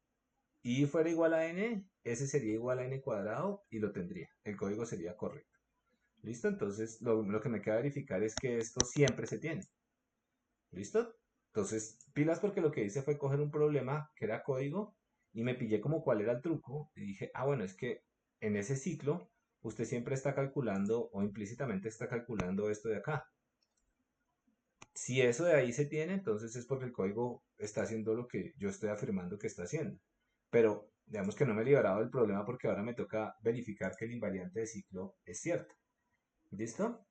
[SPEAKER 1] y fuera igual a n, s sería igual a n cuadrado y lo tendría. El código sería correcto. ¿Listo? Entonces lo que me queda verificar es que esto siempre se tiene. ¿Listo? Entonces, pilas porque lo que hice fue coger un problema que era código y me pillé como cuál era el truco y dije, bueno, es que en ese ciclo usted siempre está calculando o implícitamente está calculando esto de acá. Si eso de ahí se tiene, entonces es porque el código está haciendo lo que yo estoy afirmando que está haciendo. Pero digamos que no me he liberado del problema porque ahora me toca verificar que el invariante de ciclo es cierto. ¿Listo?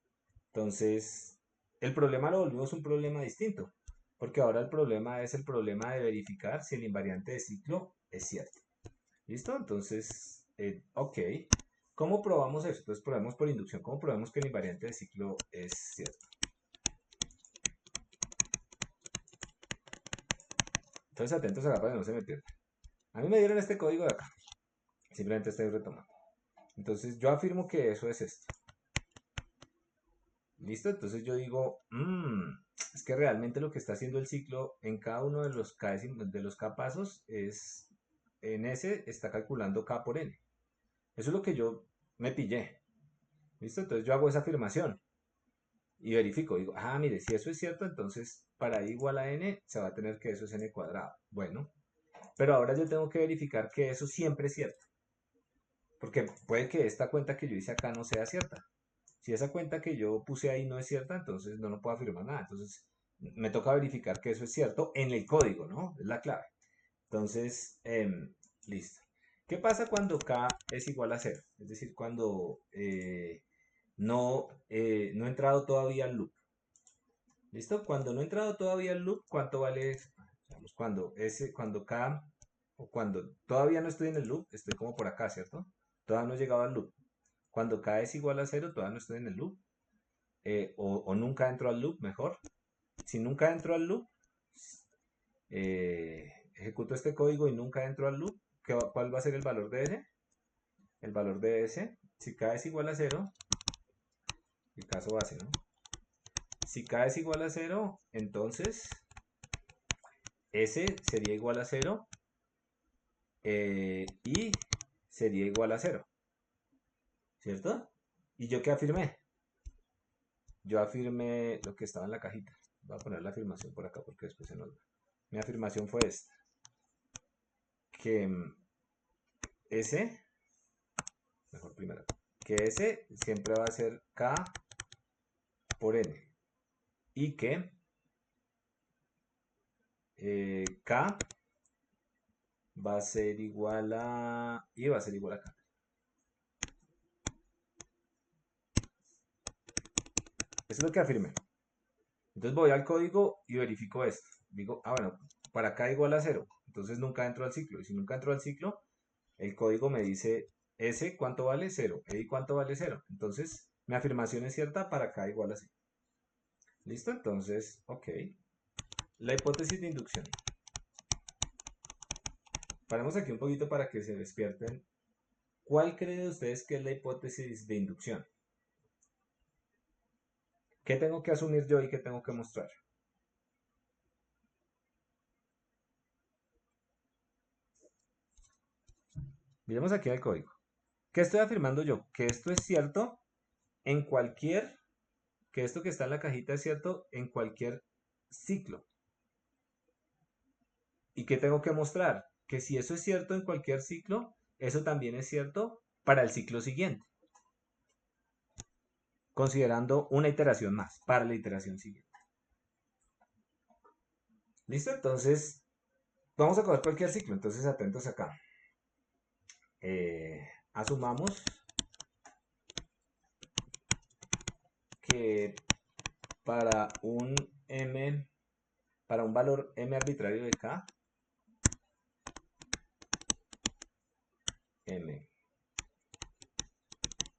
[SPEAKER 1] Entonces, el problema lo volvimos un problema distinto, porque ahora el problema es el problema de verificar si el invariante de ciclo es cierto. ¿Listo? Entonces, ok. ¿Cómo probamos eso? Entonces probemos por inducción. ¿Cómo probamos que el invariante de ciclo es cierto? Entonces atentos acá para que no se me pierda. A mí me dieron este código de acá. Simplemente estoy retomando. Entonces yo afirmo que eso es esto. ¿Listo? Entonces yo digo, es que realmente lo que está haciendo el ciclo en cada uno de los K pasos es, en S está calculando K por N. Eso es lo que yo me pillé. ¿Listo? Entonces yo hago esa afirmación y verifico. Digo, mire, si eso es cierto, entonces para i igual a N se va a tener que eso es N cuadrado. Bueno, pero ahora yo tengo que verificar que eso siempre es cierto. Porque puede que esta cuenta que yo hice acá no sea cierta. Si esa cuenta que yo puse ahí no es cierta, entonces no puedo afirmar nada. Entonces me toca verificar que eso es cierto en el código, ¿no? Es la clave. Entonces, listo. ¿Qué pasa cuando k es igual a 0? Es decir, cuando no he entrado todavía al loop. ¿Listo? Cuando no he entrado todavía al loop, ¿cuánto vale? Digamos, cuando k, o cuando todavía no estoy en el loop, estoy como por acá, ¿cierto? Todavía no he llegado al loop. Cuando k es igual a 0, todavía no estoy en el loop. O nunca entro al loop, mejor. Si nunca entro al loop, ejecuto este código y nunca entro al loop, ¿cuál va a ser el valor de S? El valor de S, si k es igual a 0, el caso base, ¿no? Si k es igual a 0, entonces S sería igual a 0 y sería igual a 0, ¿cierto? ¿Y yo qué afirmé? Yo afirmé lo que estaba en la cajita. Voy a poner la afirmación por acá porque después se nos va. Mi afirmación fue esta. Que S, mejor primero, que S siempre va a ser K por N. Y que K va a ser igual a... y va a ser igual a K. Eso es lo que afirmé. Entonces voy al código y verifico esto. Digo, bueno, para K igual a 0. Entonces nunca entro al ciclo. Y si nunca entro al ciclo, el código me dice S cuánto vale 0, E cuánto vale 0. Entonces mi afirmación es cierta para K igual a 0. ¿Listo? Entonces, ok. La hipótesis de inducción. Paremos aquí un poquito para que se despierten. ¿Cuál creen ustedes que es la hipótesis de inducción? ¿Qué tengo que asumir yo y qué tengo que mostrar? Miremos aquí el código. ¿Qué estoy afirmando yo? Que esto es cierto en cualquier, que esto que está en la cajita es cierto en cualquier ciclo. ¿Y qué tengo que mostrar? Que si eso es cierto en cualquier ciclo, eso también es cierto para el ciclo siguiente. Considerando una iteración más para la iteración siguiente. ¿Listo? Entonces, vamos a coger cualquier ciclo. Entonces, atentos acá. Asumamos que para un valor m arbitrario de k, m,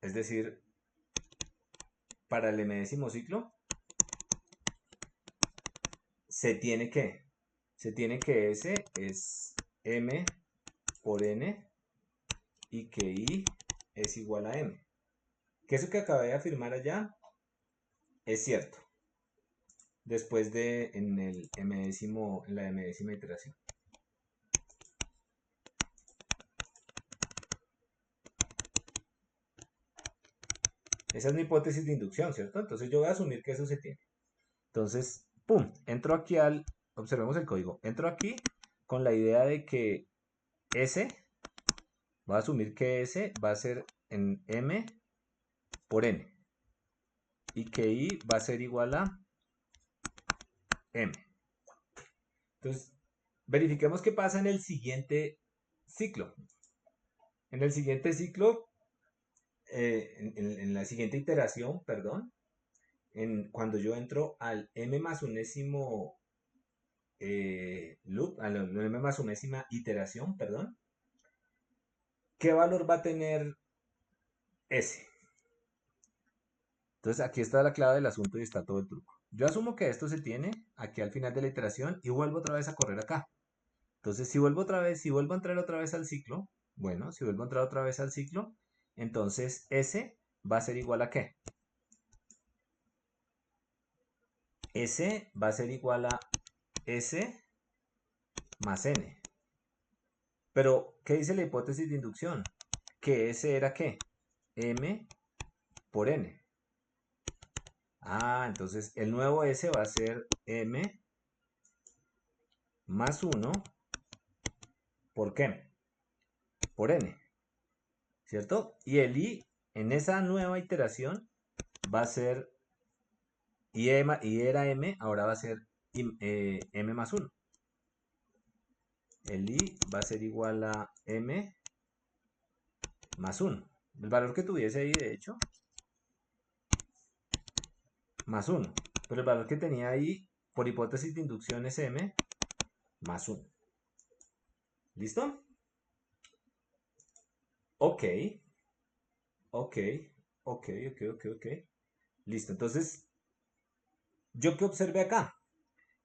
[SPEAKER 1] es decir, para el m-décimo ciclo, se tiene que S es m por n y que i es igual a m. Que eso que acabé de afirmar allá es cierto. Después de en la m-décima iteración. Esa es mi hipótesis de inducción, ¿cierto? Entonces yo voy a asumir que eso se tiene. Entonces, ¡pum! Entro aquí observemos el código. Entro aquí con la idea de que S, voy a asumir que S va a ser en M por N. Y que I va a ser igual a M. Entonces, verifiquemos qué pasa en el siguiente ciclo. En el siguiente ciclo, en la siguiente iteración, perdón, cuando yo entro al m más unésimo loop, al m más unésima iteración, perdón, ¿qué valor va a tener S. Entonces aquí está la clave del asunto y está todo el truco. Yo asumo que esto se tiene aquí al final de la iteración y vuelvo otra vez a correr acá. Entonces si vuelvo a entrar otra vez al ciclo, bueno, si vuelvo a entrar otra vez al ciclo, entonces S va a ser igual a ¿qué? S va a ser igual a S más N. Pero, ¿qué dice la hipótesis de inducción? Que S era ¿qué? M por N. Ah, entonces el nuevo S va a ser M más 1 por ¿qué? Por N, ¿cierto? Y el I en esa nueva iteración va a ser, y era M, ahora va a ser M más 1. El I va a ser igual a M más 1. El valor que tuviese ahí, de hecho, más 1. Pero el valor que tenía ahí, por hipótesis de inducción, es M más 1. ¿Listo? Ok, ok, ok. Listo, entonces, ¿yo qué observé acá?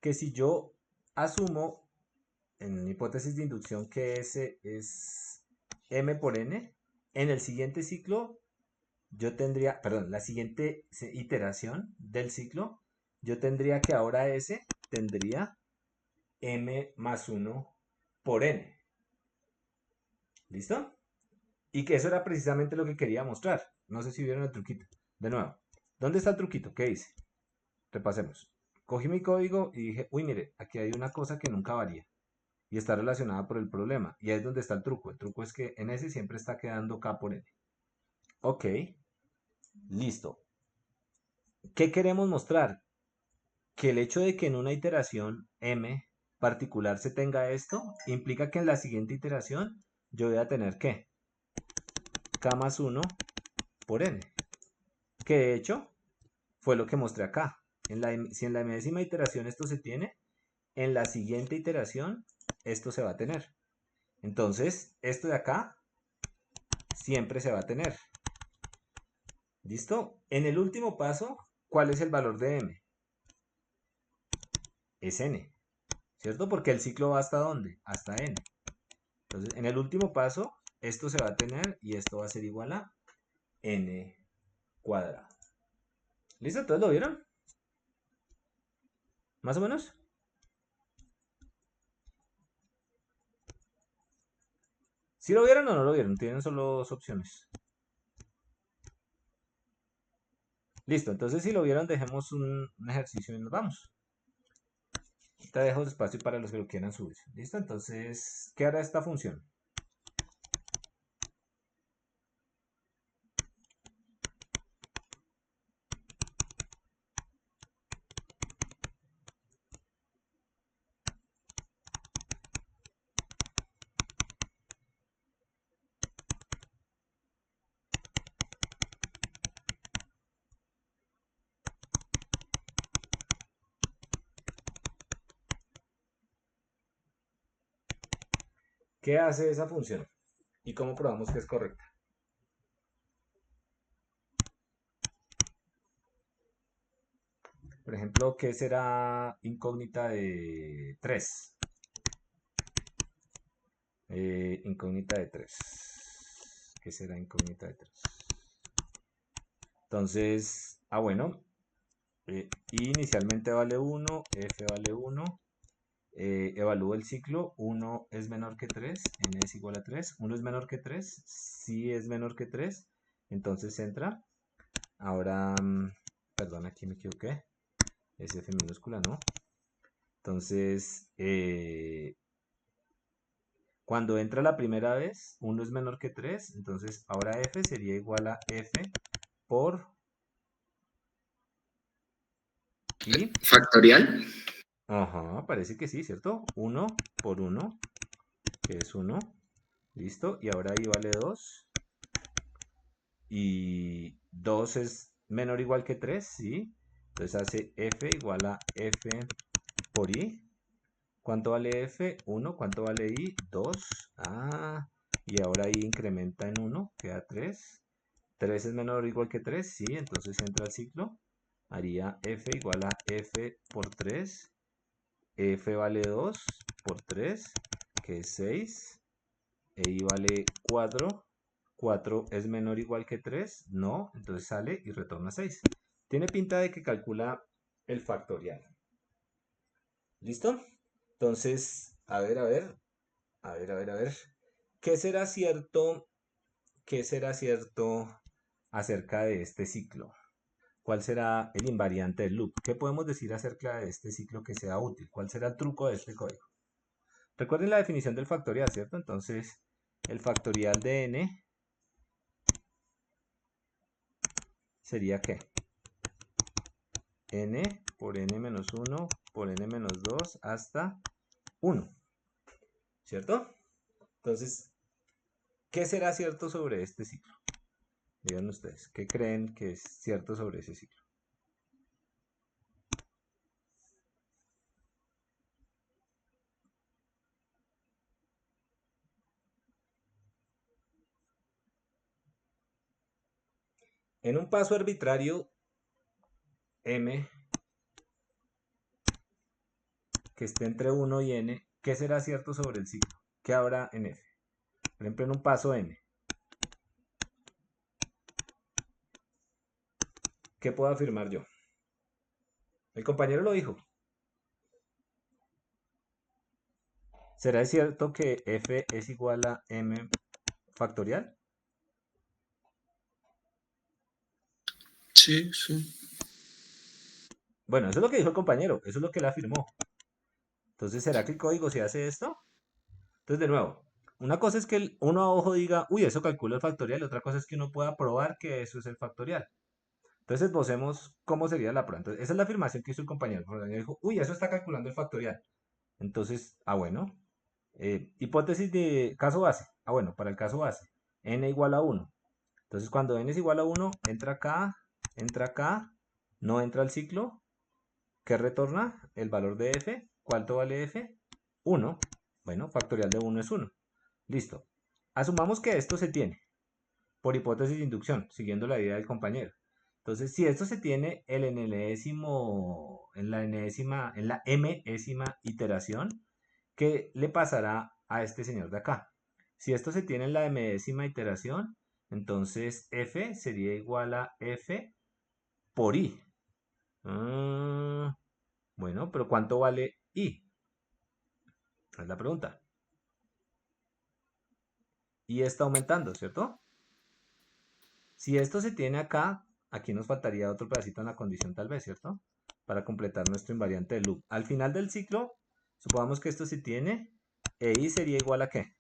[SPEAKER 1] Que si yo asumo en hipótesis de inducción que S es M por N, en el siguiente ciclo yo tendría, perdón, la siguiente iteración del ciclo, yo tendría que ahora S tendría M más 1 por N. ¿Listo? Y que eso era precisamente lo que quería mostrar. No sé si vieron el truquito. De nuevo, ¿dónde está el truquito? ¿Qué hice? Repasemos. Cogí mi código y dije, uy, mire, aquí hay una cosa que nunca varía y está relacionada por el problema. Y ahí es donde está el truco. El truco es que en S siempre está quedando K por N. Ok, listo. ¿Qué queremos mostrar? Que el hecho de que en una iteración M particular se tenga esto, implica que en la siguiente iteración yo voy a tener ¿qué? K más 1 por N. Que de hecho fue lo que mostré acá. Si en la enésima iteración esto se tiene, en la siguiente iteración esto se va a tener. Entonces, esto de acá siempre se va a tener. ¿Listo? En el último paso, ¿cuál es el valor de M? Es N, ¿cierto? Porque el ciclo va hasta ¿dónde? Hasta N. Entonces, en el último paso, esto se va a tener y esto va a ser igual a N cuadrado. ¿Listo? ¿Entonces lo vieron? ¿Más o menos? ¿Sí lo vieron o no lo vieron? Tienen solo dos opciones. Listo, entonces si lo vieron, dejemos un ejercicio y nos vamos. Te dejo espacio para los que lo quieran subir. ¿Listo? Entonces, ¿qué hará esta función? ¿Qué hace esa función? ¿Y cómo probamos que es correcta? Por ejemplo, ¿qué será incógnita de 3? Incógnita de 3. ¿Qué será incógnita de 3? Entonces, bueno, I inicialmente vale 1, F vale 1, evalúo el ciclo, 1 es menor que 3, N es igual a 3, 1 es menor que 3, sí es menor que 3, entonces entra. Ahora, perdón, aquí me equivoqué, es F minúscula, ¿no? Entonces, cuando entra la primera vez, 1 es menor que 3, entonces ahora F sería igual a F por I.
[SPEAKER 3] ¿Factorial?
[SPEAKER 1] Ajá, parece que sí, ¿cierto? 1 por 1, que es 1. Listo, y ahora I vale 2. Y 2 es menor o igual que 3, ¿sí? Entonces hace F igual a F por I. ¿Cuánto vale F? 1. ¿Cuánto vale I? 2. Ah, y ahora I incrementa en 1, queda 3. 3 es menor o igual que 3, sí, entonces entra al ciclo, haría f igual a f por 3, f vale 2 por 3, que es 6, e i vale 4, 4 es menor o igual que 3, no, entonces sale y retorna 6. Tiene pinta de que calcula el factorial. ¿Listo? Entonces, a ver. ¿Qué será cierto acerca de este ciclo? ¿Cuál será el invariante del loop? ¿Qué podemos decir acerca de este ciclo que sea útil? ¿Cuál será el truco de este código? Recuerden la definición del factorial, ¿cierto? Entonces, el factorial de n sería ¿qué? N por n menos 1 por n menos 2 hasta 1, ¿cierto? Entonces, ¿qué será cierto sobre este ciclo? Digan ustedes, ¿qué creen que es cierto sobre ese ciclo? En un paso arbitrario m que esté entre 1 y n, ¿qué será cierto sobre el ciclo? ¿Qué habrá en f? Por ejemplo, en un paso n, ¿qué puedo afirmar yo? El compañero lo dijo. ¿Será cierto que f es igual a m factorial?
[SPEAKER 3] Sí, sí.
[SPEAKER 1] Bueno, eso es lo que dijo el compañero, eso es lo que él afirmó. Entonces, ¿será que el código se hace esto? Entonces, de nuevo, una cosa es que uno a ojo diga, uy, eso calcula el factorial, y otra cosa es que uno pueda probar que eso es el factorial. Entonces, esbocemos cómo sería la prueba. Entonces, esa es la afirmación que hizo el compañero. El compañero dijo, uy, eso está calculando el factorial. Entonces, bueno. Hipótesis de caso base. Bueno, para el caso base, n igual a 1. Entonces, cuando n es igual a 1, entra acá, no entra al ciclo. ¿Qué retorna? El valor de f. ¿Cuánto vale f? 1. Bueno, factorial de 1 es 1. Listo. Asumamos que esto se tiene por hipótesis de inducción, siguiendo la idea del compañero. Entonces, si esto se tiene en la m-ésima iteración, ¿qué le pasará a este señor de acá? Si esto se tiene en la m-ésima iteración, entonces f sería igual a f por i. Bueno, pero ¿cuánto vale i? Es la pregunta. Y está aumentando, ¿cierto? Si esto se tiene acá, aquí nos faltaría otro pedacito en la condición tal vez, ¿cierto? Para completar nuestro invariante de loop. Al final del ciclo, supongamos que esto se tiene, e i sería igual a ¿qué?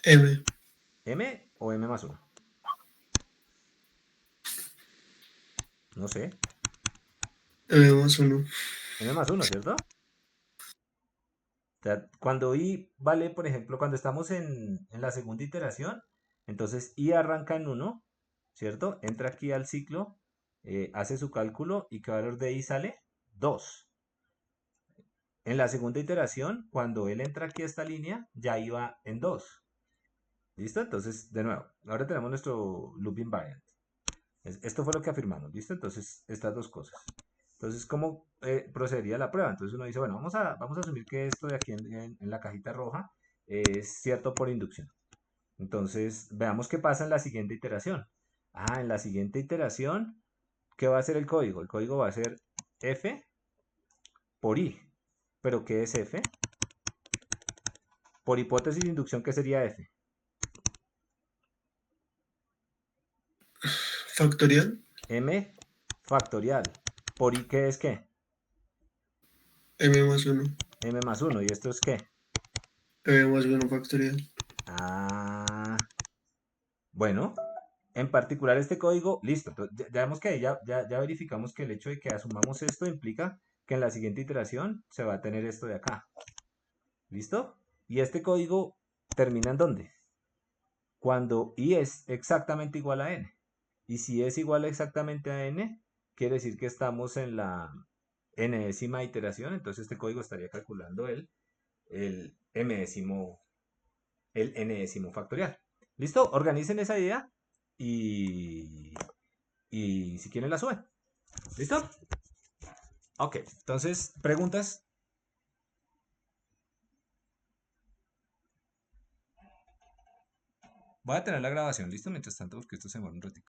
[SPEAKER 3] M.
[SPEAKER 1] ¿M o m más 1? No sé.
[SPEAKER 3] M más 1.
[SPEAKER 1] M más 1, ¿cierto? O sea, cuando i vale, por ejemplo, cuando estamos en la segunda iteración, entonces i arranca en 1, ¿cierto? Entra aquí al ciclo, hace su cálculo y ¿qué valor de i sale? 2. En la segunda iteración, cuando él entra aquí a esta línea, ya iba en 2. ¿Listo? Entonces, de nuevo, ahora tenemos nuestro loop invariant. Esto fue lo que afirmamos, ¿listo? Entonces, estas dos cosas. Entonces, ¿cómo procedería la prueba? Entonces uno dice, bueno, vamos a asumir que esto de aquí en la cajita roja es cierto por inducción. Entonces, veamos qué pasa en la siguiente iteración. En la siguiente iteración, ¿qué va a hacer el código? El código va a ser f por i. ¿Pero qué es f? Por hipótesis de inducción, ¿qué sería f?
[SPEAKER 3] Factorial.
[SPEAKER 1] M factorial. ¿Por i qué es qué?
[SPEAKER 3] M más 1.
[SPEAKER 1] M más 1. ¿Y esto es qué?
[SPEAKER 3] M más 1 factorial.
[SPEAKER 1] Bueno, en particular este código, listo. Ya vemos que ya verificamos que el hecho de que asumamos esto implica que en la siguiente iteración se va a tener esto de acá. ¿Listo? Y este código termina ¿en dónde? Cuando i es exactamente igual a n. Y si es igual exactamente a n, quiere decir que estamos en la n-ésima iteración. Entonces este código estaría calculando el n-ésimo factorial. ¿Listo? Organicen esa idea y, y si quieren la suben. ¿Listo? Ok, entonces, preguntas. Voy a tener la grabación, ¿listo? Mientras tanto, porque esto se demora un ratito.